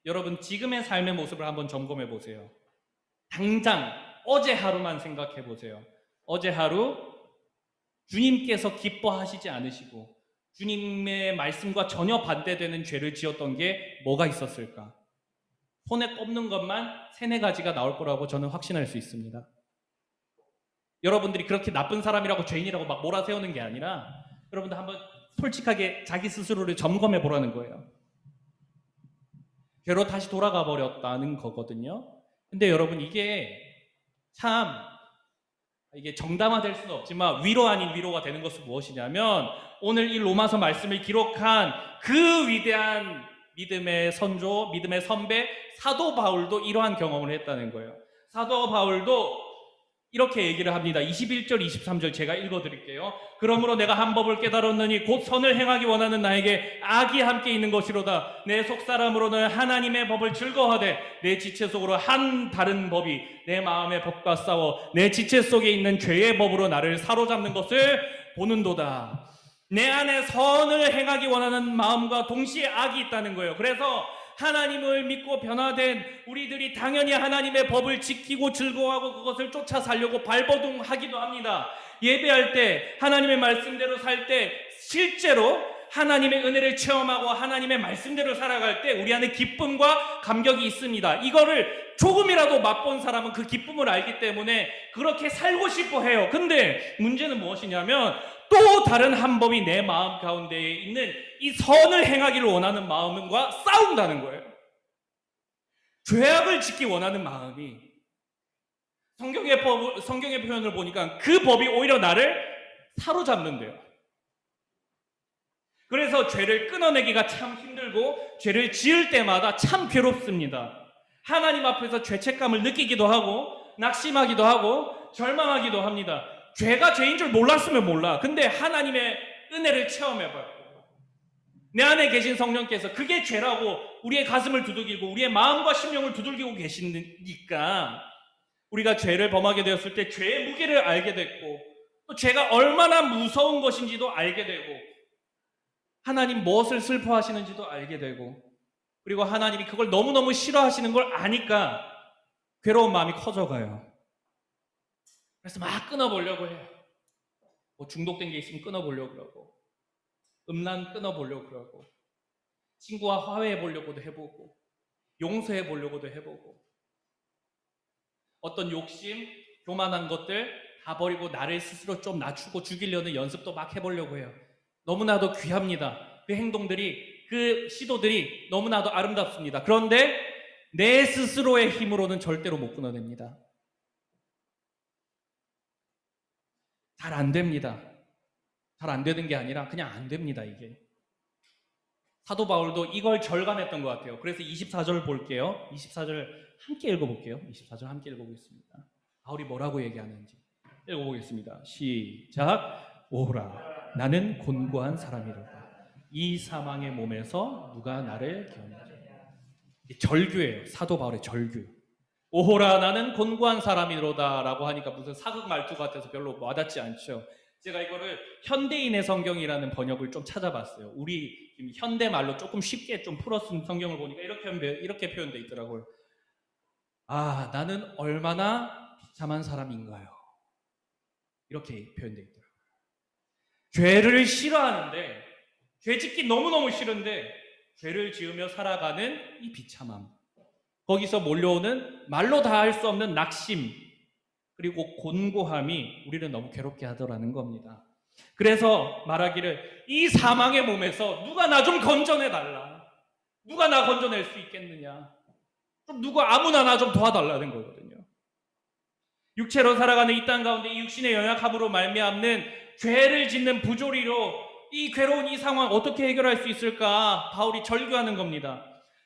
여러분 지금의 삶의 모습을 한번 점검해 보세요. 당장 어제 하루만 생각해 보세요. 어제 하루 주님께서 기뻐하시지 않으시고 주님의 말씀과 전혀 반대되는 죄를 지었던 게 뭐가 있었을까? 손에 꼽는 것만 3-4가지가 나올 거라고 저는 확신할 수 있습니다. 여러분들이 그렇게 나쁜 사람이라고 죄인이라고 막 몰아세우는 게 아니라 여러분들 한번 솔직하게 자기 스스로를 점검해 보라는 거예요. 죄로 다시 돌아가 버렸다는 거거든요. 근데 여러분, 이게 정당화될 수는 없지만 위로 아닌 위로가 되는 것은 무엇이냐면 오늘 이 로마서 말씀을 기록한 그 위대한 믿음의 선조, 믿음의 선배 사도 바울도 이러한 경험을 했다는 거예요. 사도 바울도 이렇게 얘기를 합니다. 21절, 23절 제가 읽어드릴게요. 그러므로 내가 한 법을 깨달았느니 곧 선을 행하기 원하는 나에게 악이 함께 있는 것이로다. 내 속사람으로는 하나님의 법을 즐거워하되 내 지체 속으로 한 다른 법이 내 마음의 법과 싸워 내 지체 속에 있는 죄의 법으로 나를 사로잡는 것을 보는도다. 내 안에 선을 행하기 원하는 마음과 동시에 악이 있다는 거예요. 그래서 하나님을 믿고 변화된 우리들이 당연히 하나님의 법을 지키고 즐거워하고 그것을 쫓아 살려고 발버둥하기도 합니다. 예배할 때 하나님의 말씀대로 살 때 실제로 하나님의 은혜를 체험하고 하나님의 말씀대로 살아갈 때 우리 안에 기쁨과 감격이 있습니다. 이거를 조금이라도 맛본 사람은 그 기쁨을 알기 때문에 그렇게 살고 싶어 해요. 근데 문제는 무엇이냐면 또 다른 한 법이 내 마음 가운데에 있는 이 선을 행하기를 원하는 마음과 싸운다는 거예요. 죄악을 짓기 원하는 마음이 성경의 표현을 보니까 그 법이 오히려 나를 사로잡는데요. 그래서 죄를 끊어내기가 참 힘들고 죄를 지을 때마다 참 괴롭습니다. 하나님 앞에서 죄책감을 느끼기도 하고 낙심하기도 하고 절망하기도 합니다. 죄가 죄인 줄 몰랐으면 몰라. 근데 하나님의 은혜를 체험해봐요. 내 안에 계신 성령께서 그게 죄라고 우리의 가슴을 두들기고 우리의 마음과 심령을 두들기고 계시니까 우리가 죄를 범하게 되었을 때 죄의 무게를 알게 됐고 또 죄가 얼마나 무서운 것인지도 알게 되고 하나님 무엇을 슬퍼하시는지도 알게 되고 그리고 하나님이 그걸 너무너무 싫어하시는 걸 아니까 괴로운 마음이 커져가요. 그래서 막 끊어보려고 해요. 뭐 중독된 게 있으면 끊어보려고 그러고 음란 끊어보려고 그러고 친구와 화해해보려고도 해보고 용서해보려고도 해보고 어떤 욕심, 교만한 것들 다 버리고 나를 스스로 좀 낮추고 죽이려는 연습도 막 해보려고 해요. 너무나도 귀합니다. 그 행동들이, 그 시도들이 너무나도 아름답습니다. 그런데 내 스스로의 힘으로는 절대로 못 끊어냅니다. 잘 안 됩니다. 잘 안 되는 게 아니라 그냥 안 됩니다, 이게. 사도 바울도 이걸 절감했던 것 같아요. 그래서 24절 볼게요. 24절 함께 읽어볼게요. 24절 함께 읽어보겠습니다. 바울이 뭐라고 얘기하는지 읽어보겠습니다. 시작. 오호라 나는 곤고한 사람이로다. 이 사망의 몸에서 누가 나를 견디리. 절규예요. 사도 바울의 절규. 오호라 나는 곤고한 사람이로다 라고 하니까 무슨 사극 말투 같아서 별로 와닿지 않죠. 제가 이거를 현대인의 성경이라는 번역을 좀 찾아봤어요. 우리 현대말로 조금 쉽게 좀 풀어 쓴 성경을 보니까 이렇게 표현되어 있더라고요. 아, 나는 얼마나 비참한 사람인가요? 이렇게 표현되어 있더라고요. 죄를 싫어하는데, 죄 짓기 너무너무 싫은데 죄를 지으며 살아가는 이 비참함, 거기서 몰려오는 말로 다 할 수 없는 낙심, 그리고 곤고함이 우리를 너무 괴롭게 하더라는 겁니다. 그래서 말하기를 이 사망의 몸에서 누가 나 좀 건져내달라. 누가 나 건져낼 수 있겠느냐. 좀 누가 아무나 나 좀 도와달라는 거거든요. 육체로 살아가는 이 땅 가운데 이 육신의 연약함으로 말미암는 죄를 짓는 부조리로 이 괴로운 이 상황 어떻게 해결할 수 있을까 바울이 절규하는 겁니다.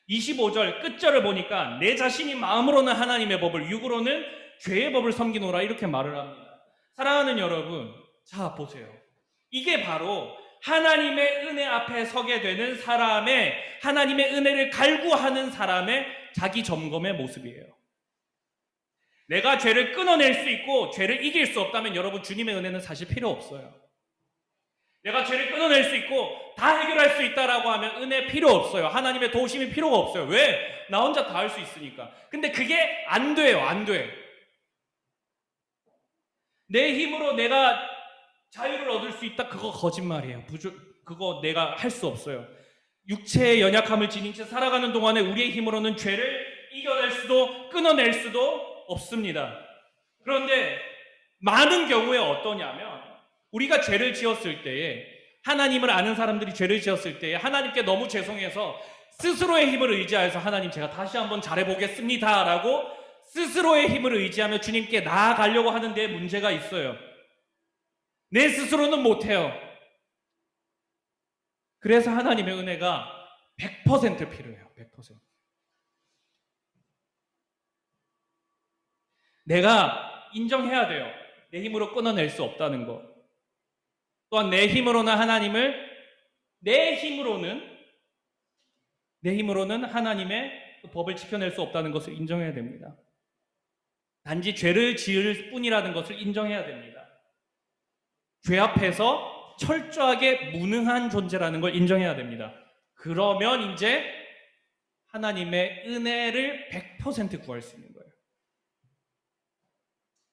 25절 끝절을 보니까 내 자신이 마음으로는 하나님의 법을 육으로는 죄의 법을 섬기노라 이렇게 말을 합니다. 사랑하는 여러분, 자 보세요. 이게 바로 하나님의 은혜 앞에 서게 되는 사람의, 하나님의 은혜를 갈구하는 사람의 자기 점검의 모습이에요. 내가 죄를 끊어낼 수 있고 죄를 이길 수 없다면 여러분 주님의 은혜는 사실 필요 없어요. 내가 죄를 끊어낼 수 있고 다 해결할 수 있다라고 하면 은혜 필요 없어요. 하나님의 도우심이 필요가 없어요. 왜? 나 혼자 다 할 수 있으니까. 근데 그게 안 돼요. 안 돼. 내 힘으로 내가 자유를 얻을 수 있다? 그거 거짓말이에요. 그거 내가 할 수 없어요. 육체의 연약함을 지닌 채 살아가는 동안에 우리의 힘으로는 죄를 이겨낼 수도 끊어낼 수도 없습니다. 그런데 많은 경우에 어떠냐면 우리가 죄를 지었을 때에, 하나님을 아는 사람들이 죄를 지었을 때에 하나님께 너무 죄송해서 스스로의 힘을 의지해서 하나님 제가 다시 한번 잘해보겠습니다 라고 스스로의 힘을 의지하며 주님께 나아가려고 하는 데 문제가 있어요. 내 스스로는 못해요. 그래서 하나님의 은혜가 100% 필요해요. 100%. 내가 인정해야 돼요. 내 힘으로 끊어낼 수 없다는 거. 또한 내 힘으로는 하나님을, 내 힘으로는 하나님의 법을 지켜낼 수 없다는 것을 인정해야 됩니다. 단지 죄를 지을 뿐이라는 것을 인정해야 됩니다. 죄 앞에서 철저하게 무능한 존재라는 걸 인정해야 됩니다. 그러면 이제 하나님의 은혜를 100% 구할 수 있는 거예요.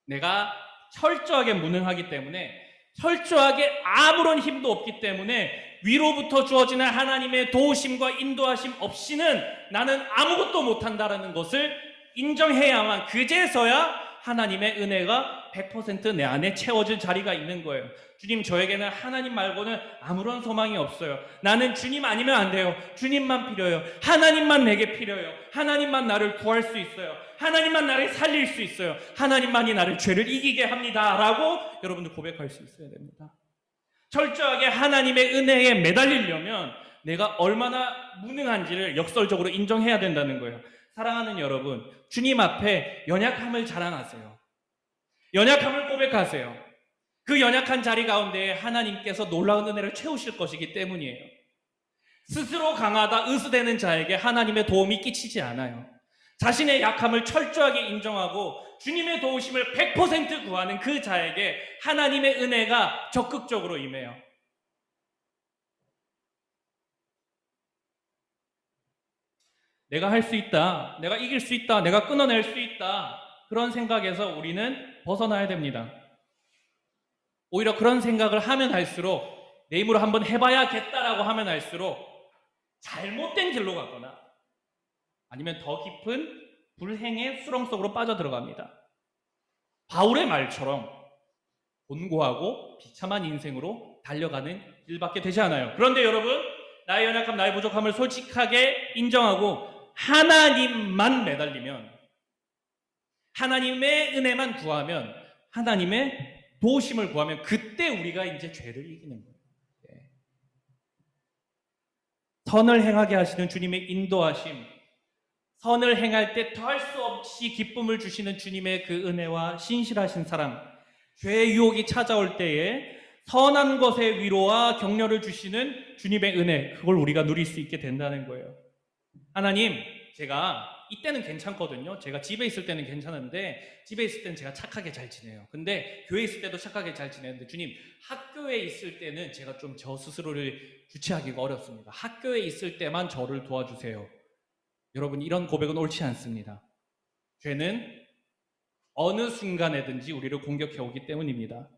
내가 철저하게 무능하기 때문에, 철저하게 아무런 힘도 없기 때문에 위로부터 주어지는 하나님의 도우심과 인도하심 없이는 나는 아무것도 못한다라는 것을 인정해야만, 그제서야 하나님의 은혜가 100% 내 안에 채워질 자리가 있는 거예요. 주님, 저에게는 하나님 말고는 아무런 소망이 없어요. 나는 주님 아니면 안 돼요. 주님만 필요해요. 하나님만 내게 필요해요. 하나님만 나를 구할 수 있어요. 하나님만 나를 살릴 수 있어요. 하나님만이 나를 죄를 이기게 합니다 라고 여러분들 고백할 수 있어야 됩니다. 철저하게 하나님의 은혜에 매달리려면 내가 얼마나 무능한지를 역설적으로 인정해야 된다는 거예요. 사랑하는 여러분, 주님 앞에 연약함을 자랑하세요. 연약함을 고백하세요. 그 연약한 자리 가운데 하나님께서 놀라운 은혜를 채우실 것이기 때문이에요. 스스로 강하다 의수되는 자에게 하나님의 도움이 끼치지 않아요. 자신의 약함을 철저하게 인정하고 주님의 도우심을 100% 구하는 그 자에게 하나님의 은혜가 적극적으로 임해요. 내가 할 수 있다, 내가 이길 수 있다, 내가 끊어낼 수 있다, 그런 생각에서 우리는 벗어나야 됩니다. 오히려 그런 생각을 하면 할수록, 내 힘으로 한번 해봐야겠다라고 하면 할수록 잘못된 길로 가거나 아니면 더 깊은 불행의 수렁 속으로 빠져들어갑니다. 바울의 말처럼 곤고하고 비참한 인생으로 달려가는 일밖에 되지 않아요. 그런데 여러분, 나의 연약함, 나의 부족함을 솔직하게 인정하고 하나님만 매달리면, 하나님의 은혜만 구하면, 하나님의 도우심을 구하면 그때 우리가 이제 죄를 이기는 거예요. 선을 행하게 하시는 주님의 인도하심, 선을 행할 때 더할 수 없이 기쁨을 주시는 주님의 그 은혜와 신실하신 사랑, 죄의 유혹이 찾아올 때에 선한 것의 위로와 격려를 주시는 주님의 은혜, 그걸 우리가 누릴 수 있게 된다는 거예요. 하나님, 제가 이때는 괜찮거든요. 제가 집에 있을 때는 괜찮은데, 집에 있을 때는 제가 착하게 잘 지내요. 근데 교회에 있을 때도 착하게 잘 지내는데, 주님, 학교에 있을 때는 제가 좀 저 스스로를 주체하기가 어렵습니다. 학교에 있을 때만 저를 도와주세요. 여러분, 이런 고백은 옳지 않습니다. 죄는 어느 순간에든지 우리를 공격해 오기 때문입니다.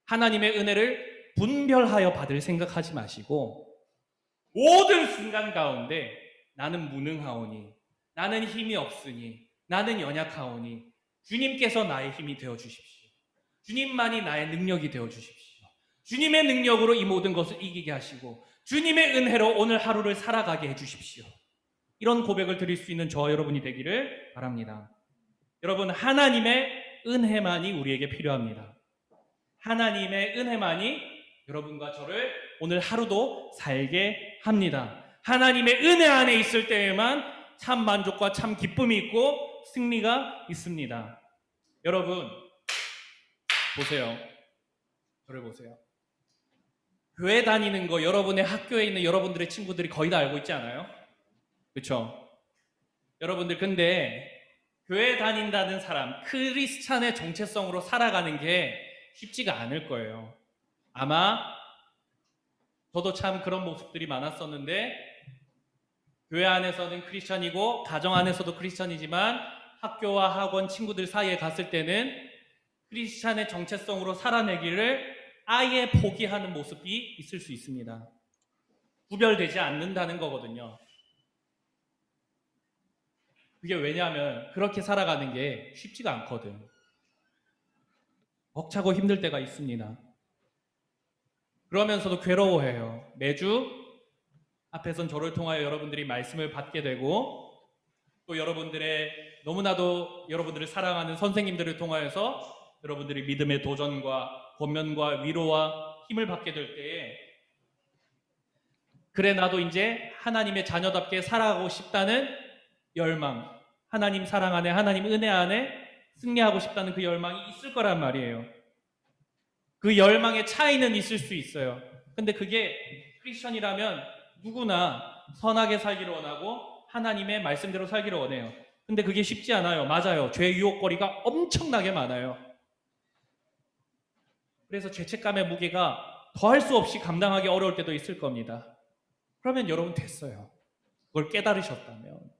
하나님의 은혜를 분별하여 받을 생각하지 마시고, 모든 순간 가운데 나는 무능하오니, 나는 힘이 없으니, 나는 연약하오니 주님께서 나의 힘이 되어 주십시오. 주님만이 나의 능력이 되어 주십시오. 주님의 능력으로 이 모든 것을 이기게 하시고 주님의 은혜로 오늘 하루를 살아가게 해 주십시오. 이런 고백을 드릴 수 있는 저와 여러분이 되기를 바랍니다. 여러분, 하나님의 은혜만이 우리에게 필요합니다. 하나님의 은혜만이 여러분과 저를 오늘 하루도 살게 합니다. 하나님의 은혜 안에 있을 때에만 참 만족과 참 기쁨이 있고 승리가 있습니다. 여러분, 보세요. 저를 보세요. 교회 다니는 거 여러분의 학교에 있는 여러분들의 친구들이 거의 다 알고 있지 않아요? 그렇죠? 여러분들, 근데 교회 다닌다는 사람, 크리스찬의 정체성으로 살아가는 게 쉽지가 않을 거예요. 아마 저도 참 그런 모습들이 많았었는데, 교회 안에서는 크리스천이고 가정 안에서도 크리스천이지만 학교와 학원 친구들 사이에 갔을 때는 크리스찬의 정체성으로 살아내기를 아예 포기하는 모습이 있을 수 있습니다. 구별되지 않는다는 거거든요. 그게 왜냐하면 그렇게 살아가는 게 쉽지가 않거든. 벅차고 힘들 때가 있습니다. 그러면서도 괴로워해요. 매주 앞에선 저를 통하여 여러분들이 말씀을 받게 되고, 또 여러분들의 너무나도 여러분들을 사랑하는 선생님들을 통하여서 여러분들이 믿음의 도전과 권면과 위로와 힘을 받게 될 때에, 그래 나도 이제 하나님의 자녀답게 살아가고 싶다는 열망, 하나님 사랑 안에, 하나님 은혜 안에 승리하고 싶다는 그 열망이 있을 거란 말이에요. 그 열망의 차이는 있을 수 있어요. 근데 그게 크리스천이라면 누구나 선하게 살기를 원하고 하나님의 말씀대로 살기를 원해요. 근데 그게 쉽지 않아요. 맞아요. 죄의 유혹거리가 엄청나게 많아요. 그래서 죄책감의 무게가 더할 수 없이 감당하기 어려울 때도 있을 겁니다. 그러면 여러분, 됐어요. 그걸 깨달으셨다면,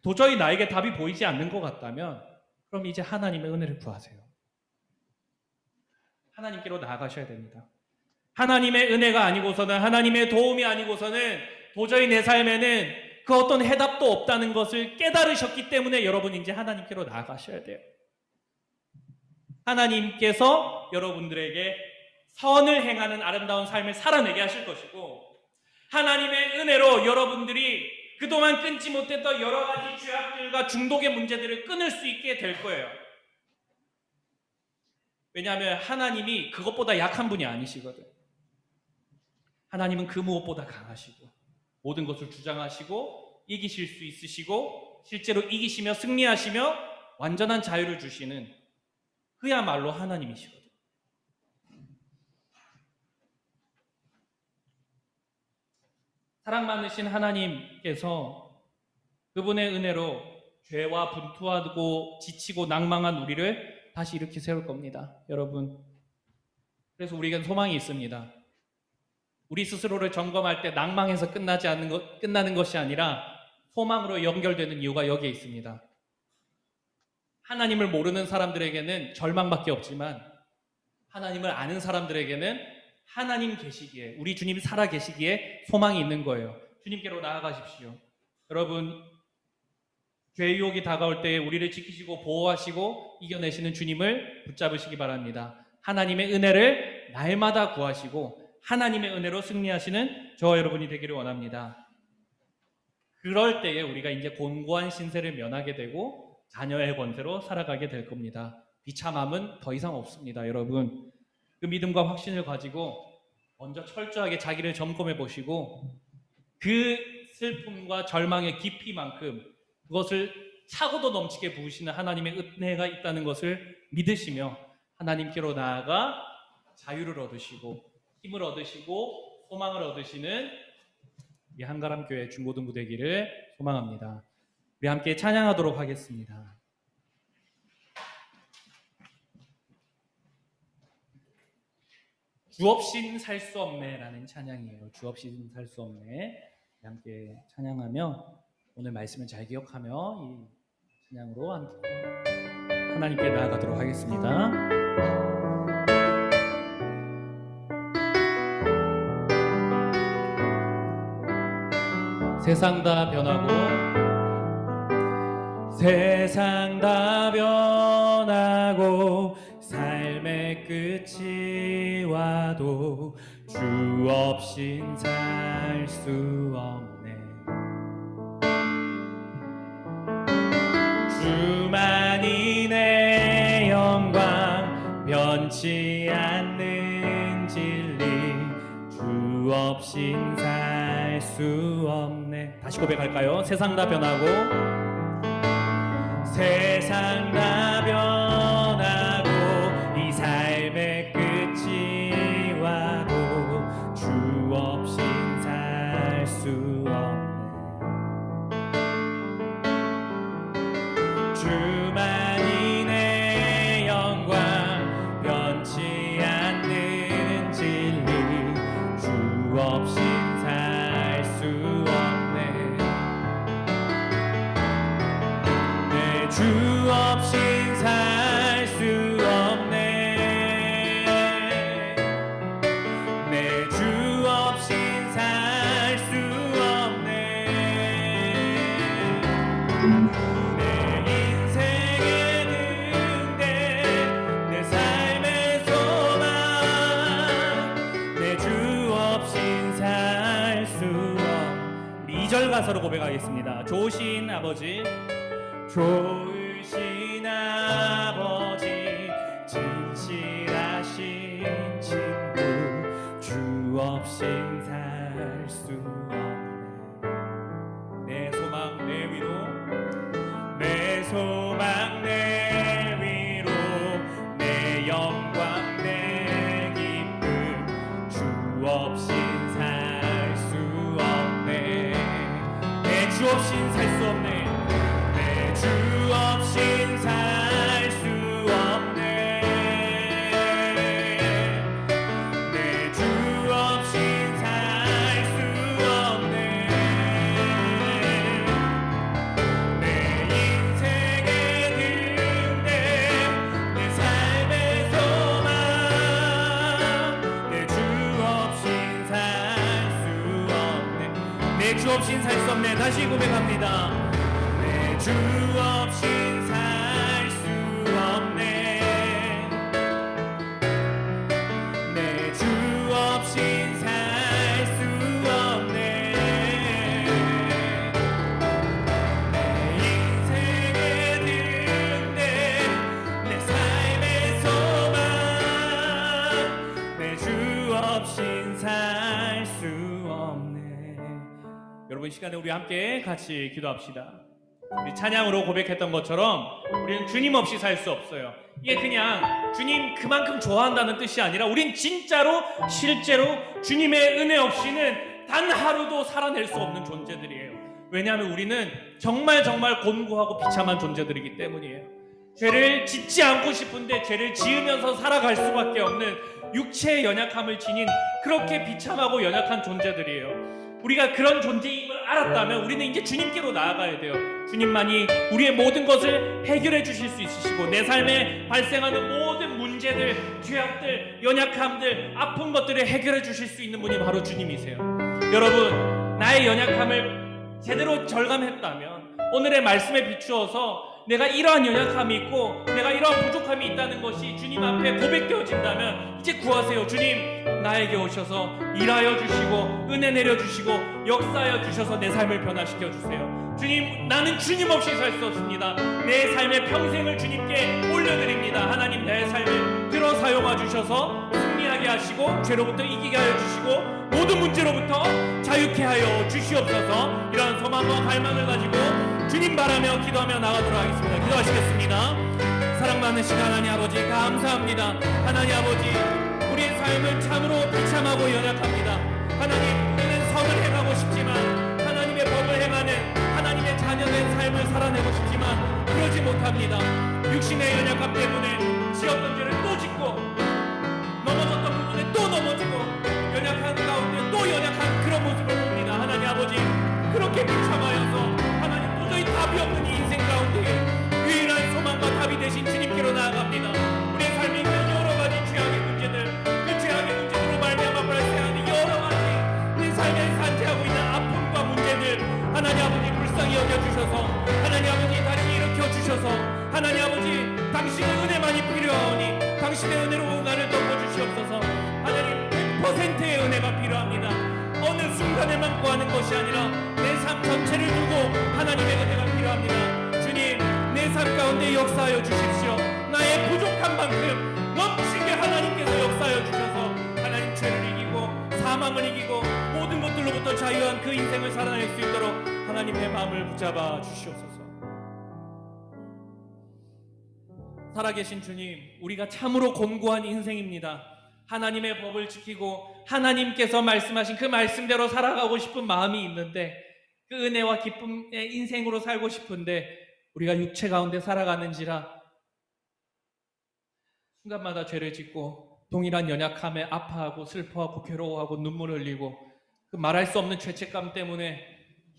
도저히 나에게 답이 보이지 않는 것 같다면 그럼 이제 하나님의 은혜를 구하세요. 하나님께로 나아가셔야 됩니다. 하나님의 은혜가 아니고서는, 하나님의 도움이 아니고서는 도저히 내 삶에는 그 어떤 해답도 없다는 것을 깨달으셨기 때문에 여러분 이제 하나님께로 나아가셔야 돼요. 하나님께서 여러분들에게 선을 행하는 아름다운 삶을 살아내게 하실 것이고, 하나님의 은혜로 여러분들이 그동안 끊지 못했던 여러 가지 죄악들과 중독의 문제들을 끊을 수 있게 될 거예요. 왜냐하면 하나님이 그것보다 약한 분이 아니시거든. 하나님은 그 무엇보다 강하시고 모든 것을 주장하시고 이기실 수 있으시고 실제로 이기시며 승리하시며 완전한 자유를 주시는 그야말로 하나님이시거든. 사랑 많으신 하나님께서 그분의 은혜로 죄와 분투하고 지치고 낭망한 우리를 다시 일으켜 세울 겁니다, 여러분. 그래서 우리에겐 소망이 있습니다. 우리 스스로를 점검할 때 낭망해서 끝나는 것이 아니라 소망으로 연결되는 이유가 여기에 있습니다. 하나님을 모르는 사람들에게는 절망밖에 없지만 하나님을 아는 사람들에게는 하나님 계시기에, 우리 주님 살아 계시기에 소망이 있는 거예요. 주님께로 나아가십시오. 여러분, 죄의 유혹이 다가올 때에 우리를 지키시고 보호하시고 이겨내시는 주님을 붙잡으시기 바랍니다. 하나님의 은혜를 날마다 구하시고 하나님의 은혜로 승리하시는 저와 여러분이 되기를 원합니다. 그럴 때에 우리가 이제 곤고한 신세를 면하게 되고 자녀의 권세로 살아가게 될 겁니다. 비참함은 더 이상 없습니다, 여러분. 그 믿음과 확신을 가지고 먼저 철저하게 자기를 점검해 보시고 그 슬픔과 절망의 깊이만큼 그것을 차고도 넘치게 부으시는 하나님의 은혜가 있다는 것을 믿으시며 하나님께로 나아가 자유를 얻으시고 힘을 얻으시고 소망을 얻으시는 이 한가람 교회 중고등부 되기를 소망합니다. 우리 함께 찬양하도록 하겠습니다. 주 없인 살 수 없네 라는 찬양이에요. 주 없인 살 수 없네. 함께 찬양하며 오늘 말씀을 잘 기억하며 이 찬양으로 함께 하나님께 나아가도록 하겠습니다. 세상 다 변하고 세상 다 변하고 삶의 끝이 와도 주 없인 살 수 없네. 주만이 내 영광 변치 않는 진리 주 없인 살 수 없네. 다시 고백할까요? 세상 다 변하고 세상 다 변하고 이 삶의 끝이 와도 주 없인 살 수 없네. 주만이 내 영광 변치 않는 진리 주 없인 살 수 없네. 내 주 없인 살 수 없네. 내 주 없인 살 수 없네. 내 인생의 등대 내 삶의 소망 내 주 없인 살 수 없네. 우리 2절 가사로 고백하겠습니다. 좋으신 아버지, 좋으신 아버지, 진실하신 친구, 주 없인 살 수 없네. 내 소망 내 위로, 내 소망 내 위로, 내 영광 내 기쁨, 주 없인 살 수 없네. 내 주 없인 살 수 없네. 주 없인 살 수 없네. 내 주 없인 살 수 없네.
주 없인 살 수 없네. 다시 고백합니다. 내 주 없인 살 수 없네. 내 주 없인 살 수 없네. 내 인생의 등대 내 삶의 소망 내 주 없인 살 수 없네. 여러분, 이 시간에 우리 함께 같이 기도합시다. 우리 찬양으로 고백했던 것처럼 우리는 주님 없이 살 수 없어요. 이게 그냥 주님 그만큼 좋아한다는 뜻이 아니라 우린 진짜로 실제로 주님의 은혜 없이는 단 하루도 살아낼 수 없는 존재들이에요. 왜냐하면 우리는 정말 곤고하고 비참한 존재들이기 때문이에요. 죄를 짓지 않고 싶은데 죄를 지으면서 살아갈 수밖에 없는 육체의 연약함을 지닌 그렇게 비참하고 연약한 존재들이에요. 우리가 그런 존재임을 알았다면 우리는 이제 주님께로 나아가야 돼요. 주님만이 우리의 모든 것을 해결해 주실 수 있으시고 내 삶에 발생하는 모든 문제들, 죄악들, 연약함들, 아픈 것들을 해결해 주실 수 있는 분이 바로 주님이세요. 여러분, 나의 연약함을 제대로 절감했다면 오늘의 말씀에 비추어서 내가 이러한 연약함이 있고 내가 이러한 부족함이 있다는 것이 주님 앞에 고백되어진다면 이제 구하세요. 주님, 나에게 오셔서 일하여 주시고 은혜 내려주시고 역사하여 주셔서 내 삶을 변화시켜 주세요. 주님, 나는 주님 없이 살 수 없습니다. 내 삶의 평생을 주님께 올려드립니다. 하나님, 내 삶을 들어 사용하 주셔서 승리하게 하시고 죄로부터 이기게 하여 주시고 모든 문제로부터 자유케 하여 주시옵소서. 이러한 소망과 갈망을 가지고 주님 바라며 기도하며 나가도록 하겠습니다. 기도하시겠습니다. 사랑 많으신 하나님 아버지, 감사합니다. 하나님 아버지, 우리의 삶은 참으로 비참하고 연약합니다. 하나님, 우리는 선을 행하고 싶지만 하나님의 법을 행하는 하나님의 자녀된 삶을 살아내고 싶지만 그러지 못합니다. 육신의 연약함 때문에 지었던 죄를 또 짓고 넘어졌던 부분에 또 넘어지고 연약한 가운데 또 연약한 그런 모습을 봅니다. 하나님 아버지, 그렇게 비참하여서 하나님 도저히 답이 없는 이 인생 가운데 유일한 소망과 답이 되신 주님께로 나아갑니다. 우리의 삶에 있는 여러 가지 죄악의 문제들, 그 죄악의 문제로 말미암아 발생하는 여러 가지 내 삶에 산재하고 있는 아픔과 문제들, 하나님 아버지 불쌍히 여겨주셔서 하나님 아버지 다리 일으켜 주셔서 하나님 아버지 당신의 은혜만이 필요하오니 당신의 은혜로 나를 덮어주시옵소서. 하나님, 100%의 은혜가 필요합니다. 어느 순간에만 구하는 것이 아니라 내 삶 전체를 두고 하나님의 은혜가 필요합니다. 주님, 내 삶 가운데 역사하여 주십시오. 나의 부족한 만큼 넘치게 하나님께서 역사하여 주셔서 하나님, 죄를 이기고 사망을 이기고 모든 것들로부터 자유한 그 인생을 살아낼 수 있도록 하나님의 마음을 붙잡아 주시옵소서. 살아계신 주님, 우리가 참으로 곤고한 인생입니다. 하나님의 법을 지키고 하나님께서 말씀하신 그 말씀대로 살아가고 싶은 마음이 있는데 그 은혜와 기쁨의 인생으로 살고 싶은데 우리가 육체 가운데 살아가는지라 순간마다 죄를 짓고 동일한 연약함에 아파하고 슬퍼하고 괴로워하고 눈물 흘리고 그 말할 수 없는 죄책감 때문에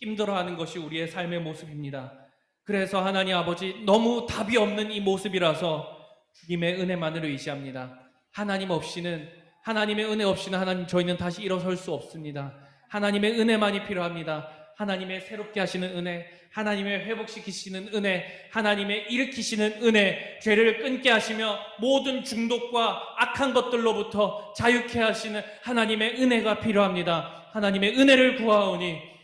힘들어하는 것이 우리의 삶의 모습입니다. 그래서 하나님 아버지, 너무 답이 없는 이 모습이라서 주님의 은혜만을 의지합니다. 하나님 없이는, 하나님의 은혜 없이는 하나님, 저희는 다시 일어설 수 없습니다. 하나님의 은혜만이 필요합니다. 하나님의 새롭게 하시는 은혜, 하나님의 회복시키시는 은혜, 하나님의 일으키시는 은혜, 죄를 끊게 하시며 모든 중독과 악한 것들로부터 자유케 하시는 하나님의 은혜가 필요합니다. 하나님의 은혜를 구하오니,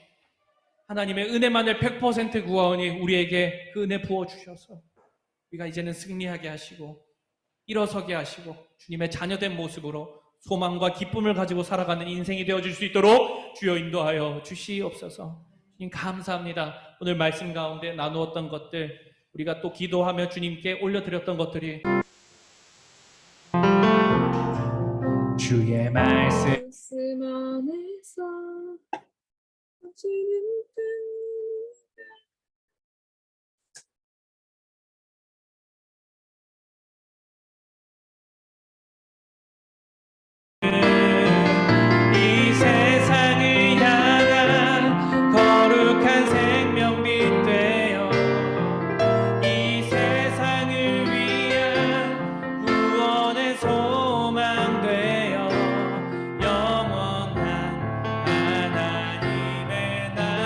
하나님의 은혜만을 100% 구하오니 우리에게 그 은혜 부어주셔서 우리가 이제는 승리하게 하시고 일어서게 하시고 주님의 자녀된 모습으로 소망과 기쁨을 가지고 살아가는 인생이 되어줄 수 있도록 주여 인도하여 주시옵소서. 주님, 감사합니다. 오늘 말씀 가운데 나누었던 것들, 우리가 또 기도하며 주님께 올려드렸던 것들이 주의 말씀
안에서 지는
이 세상을 향한 거룩한 생명빛 되어 이 세상을 위한 구원의 소망 되어 영원한 하나님의 나라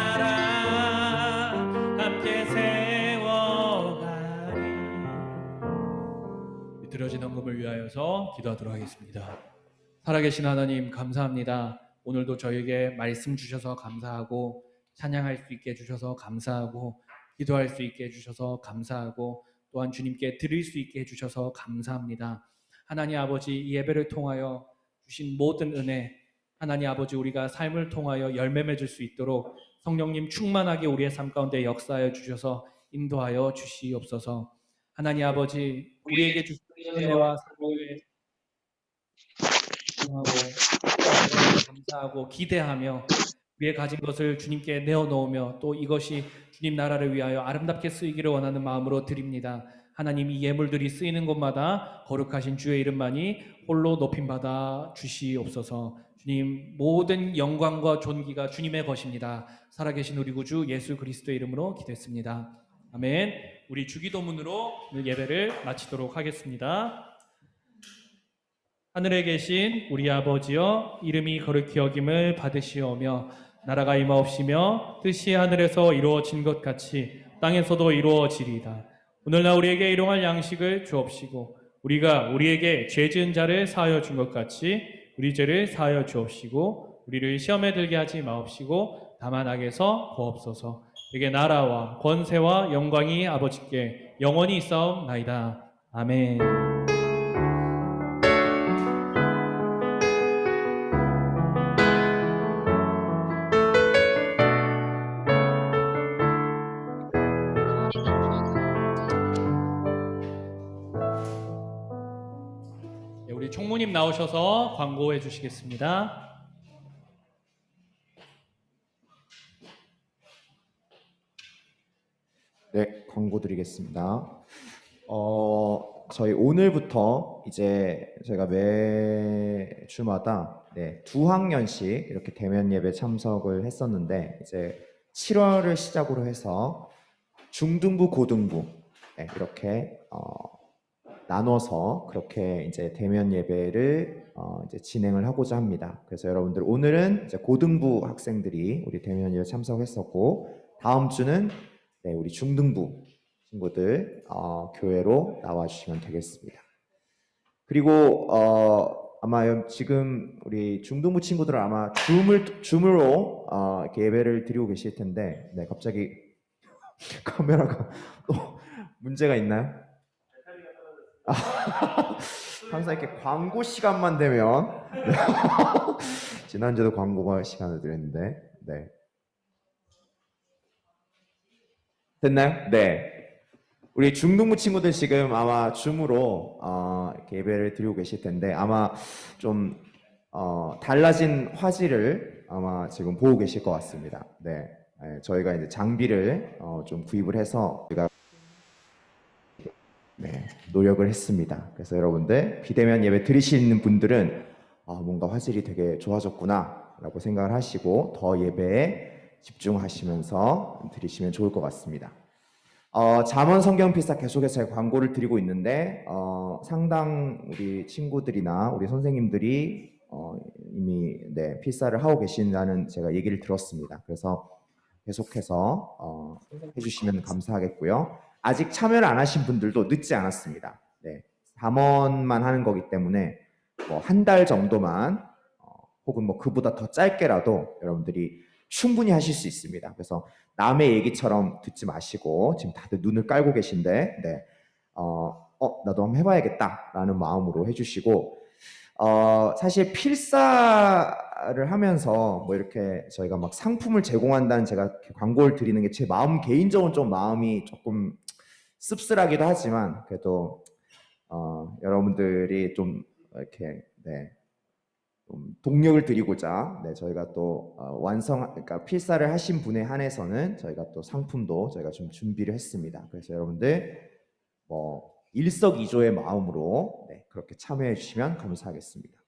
위하여서 기도하도록 하겠습니다. 살아계신 하나님 감사합니다. 오늘도 저에게 말씀 주셔서 감사하고 찬양할 수 있게 해주셔서 감사하고 기도할 수 있게 해주셔서 감사하고 또한 주님께 드릴 수 있게 해주셔서 감사합니다. 하나님 아버지, 이 예배를 통하여 주신 모든 은혜, 하나님 아버지, 우리가 삶을 통하여 열매 맺을 수 있도록 성령님 충만하게 우리의 삶 가운데 역사하여 주셔서 인도하여 주시옵소서. 하나님 아버지, 우리에게 주신 은혜와 사랑을 감사하고 기대하며 우리의 가진 것을 주님께 내어놓으며 또 이것이 주님 나라를 위하여 아름답게 쓰이기를 원하는 마음으로 드립니다. 하나님, 이 예물들이 쓰이는 곳마다 거룩하신 주의 이름만이 홀로 높임받아 주시옵소서. 주님, 모든 영광과 존귀가 주님의 것입니다. 살아계신 우리 구주 예수 그리스도의 이름으로 기도했습니다. 아멘. 우리 주기도문으로 오늘 예배를 마치도록 하겠습니다. 하늘에 계신 우리 아버지여, 이름이 거룩히 여김을 받으시오며 나라가 임하옵시며 뜻이 하늘에서 이루어진 것 같이 땅에서도 이루어지리이다. 오늘날 우리에게 일용할 양식을 주옵시고 우리가 우리에게 죄 지은 자를 사하여 준 것 같이 우리 죄를 사하여 주옵시고 우리를 시험에 들게 하지 마옵시고 다만 악에서 구하옵소서. 내게 나라와 권세와 영광이 아버지께 영원히 있사옵나이다. 아멘. 네, 우리 총무님 나오셔서 광고해 주시겠습니다.
네, 광고 드리겠습니다. 저희 오늘부터 이제 저희가 매주마다 두 학년씩 이렇게 대면 예배 참석을 했었는데 이제 7월을 시작으로 해서 중등부, 고등부 이렇게 나눠서 그렇게 이제 대면 예배를 이제 진행을 하고자 합니다. 그래서 여러분들 오늘은 이제 고등부 학생들이 우리 대면 예배 참석했었고 다음 주는 우리 중등부 친구들 교회로 나와주시면 되겠습니다. 그리고 아마 지금 우리 중등부 친구들은 아마 줌으로 이렇게 예배를 드리고 계실 텐데 갑자기 카메라가 또 문제가 있나요? 항상 이렇게 광고 시간만 되면 지난주에도 광고가 시간을 드렸는데 됐나요? 네. 우리 중등부 친구들 지금 아마 줌으로 이렇게 예배를 드리고 계실 텐데 아마 좀 달라진 화질을 아마 지금 보고 계실 것 같습니다. 저희가 이제 장비를 좀 구입을 해서 저희가 노력을 했습니다. 그래서 여러분들 비대면 예배 드리시는 분들은 뭔가 화질이 되게 좋아졌구나 라고 생각을 하시고 더 예배에 집중하시면서 드리시면 좋을 것 같습니다. 잠언 성경 필사 계속해서 제가 광고를 드리고 있는데 상당 우리 친구들이나 우리 선생님들이 이미 필사를 하고 계신다는 제가 얘기를 들었습니다. 그래서 계속해서 해주시면 감사하겠고요. 아직 참여를 안 하신 분들도 늦지 않았습니다. 잠언만 하는 거기 때문에 뭐 한 달 정도만 혹은 뭐 그보다 더 짧게라도 여러분들이 충분히 하실 수 있습니다. 그래서 남의 얘기처럼 듣지 마시고 지금 다들 눈을 깔고 계신데 나도 한번 해봐야겠다라는 마음으로 해주시고 사실 필사를 하면서 뭐 이렇게 저희가 막 상품을 제공한다는 제가 광고를 드리는 게 제 마음 개인적으로 좀 마음이 조금 씁쓸하기도 하지만 그래도 여러분들이 좀 이렇게 좀 동력을 드리고자 저희가 또 그러니까 필사를 하신 분에 한해서는 저희가 또 상품도 저희가 좀 준비를 했습니다. 그래서 여러분들 뭐 일석이조의 마음으로 그렇게 참여해 주시면 감사하겠습니다.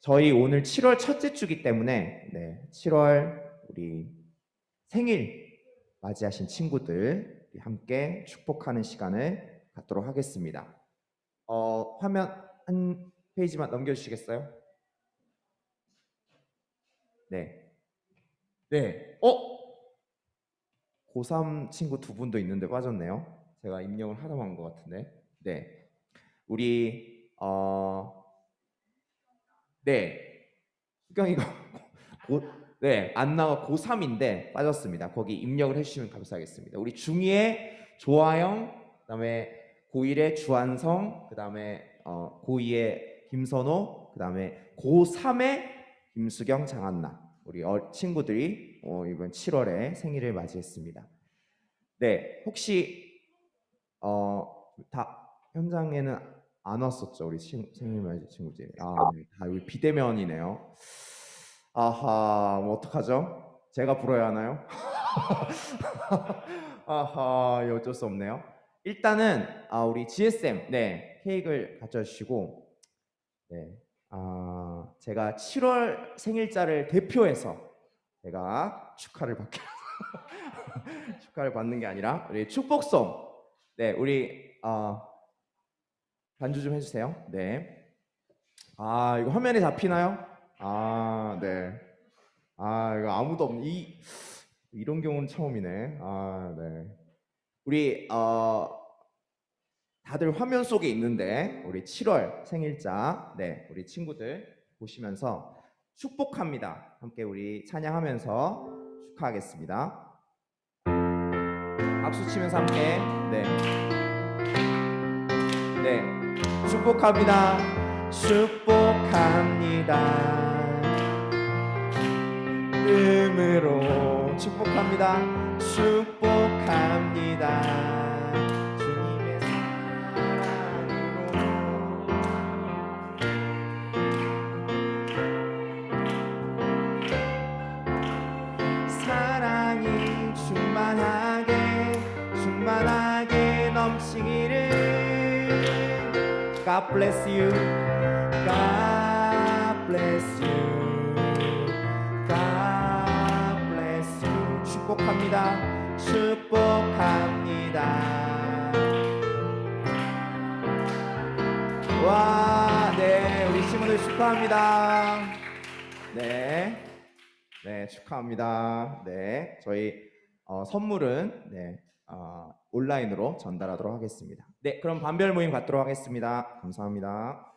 저희 오늘 7월 첫째 주기 때문에 7월 우리 생일 맞이하신 친구들 함께 축복하는 시간을 갖도록 하겠습니다. 화면 한 페이지만 넘겨주시겠어요? 고3 친구 두 분도 있는데 빠졌네요. 제가 입력을 하다 만 것 같은데 우리 네, 수경이가 네, 안나가 고3인데 빠졌습니다. 거기 입력을 해주시면 감사하겠습니다. 우리 중2의 조아영, 그다음에 고1의 주한성, 그다음에 고2의 김선호, 그다음에 고3의 김수경, 장한나, 우리 친구들이 이번 7월에 생일을 맞이했습니다. 네, 혹시 다 현장에는 안 왔었죠, 우리 생일 맞이 친구들. 네, 다 여기 비대면이네요. 아하, 뭐 어떡하죠? 제가 불어야 하나요? 아하, 이거 어쩔 수 없네요. 일단은 우리 GSM 네 케이크를 가져주시고 네 제가 7월 생일자를 대표해서 제가 축하를 받게 축하를 받는 게 아니라 우리 축복송 네 우리 반주 좀 해주세요. 네. 이거 화면에 잡히나요? 네. 이거 아무도 없네. 이런 경우는 처음이네. 네. 우리 다들 화면 속에 있는데 우리 7월 생일자 네 우리 친구들 보시면서 축복합니다. 함께 우리 찬양하면서 축하하겠습니다. 박수 치면서 함께 네 축복합니다. 축복합니다. 음으로 축복합니다. 축복합니다. 주님의 사랑이 충만하게 넘치기를. God bless you. God bless you. God bless you. 축복합니다. 축복합니다. 와, 네, 우리 친구들 축하합니다. 네, 축하합니다. 네, 저희 선물은 온라인으로 전달하도록 하겠습니다. 네, 그럼 반별 모임 갖도록 하겠습니다. 감사합니다.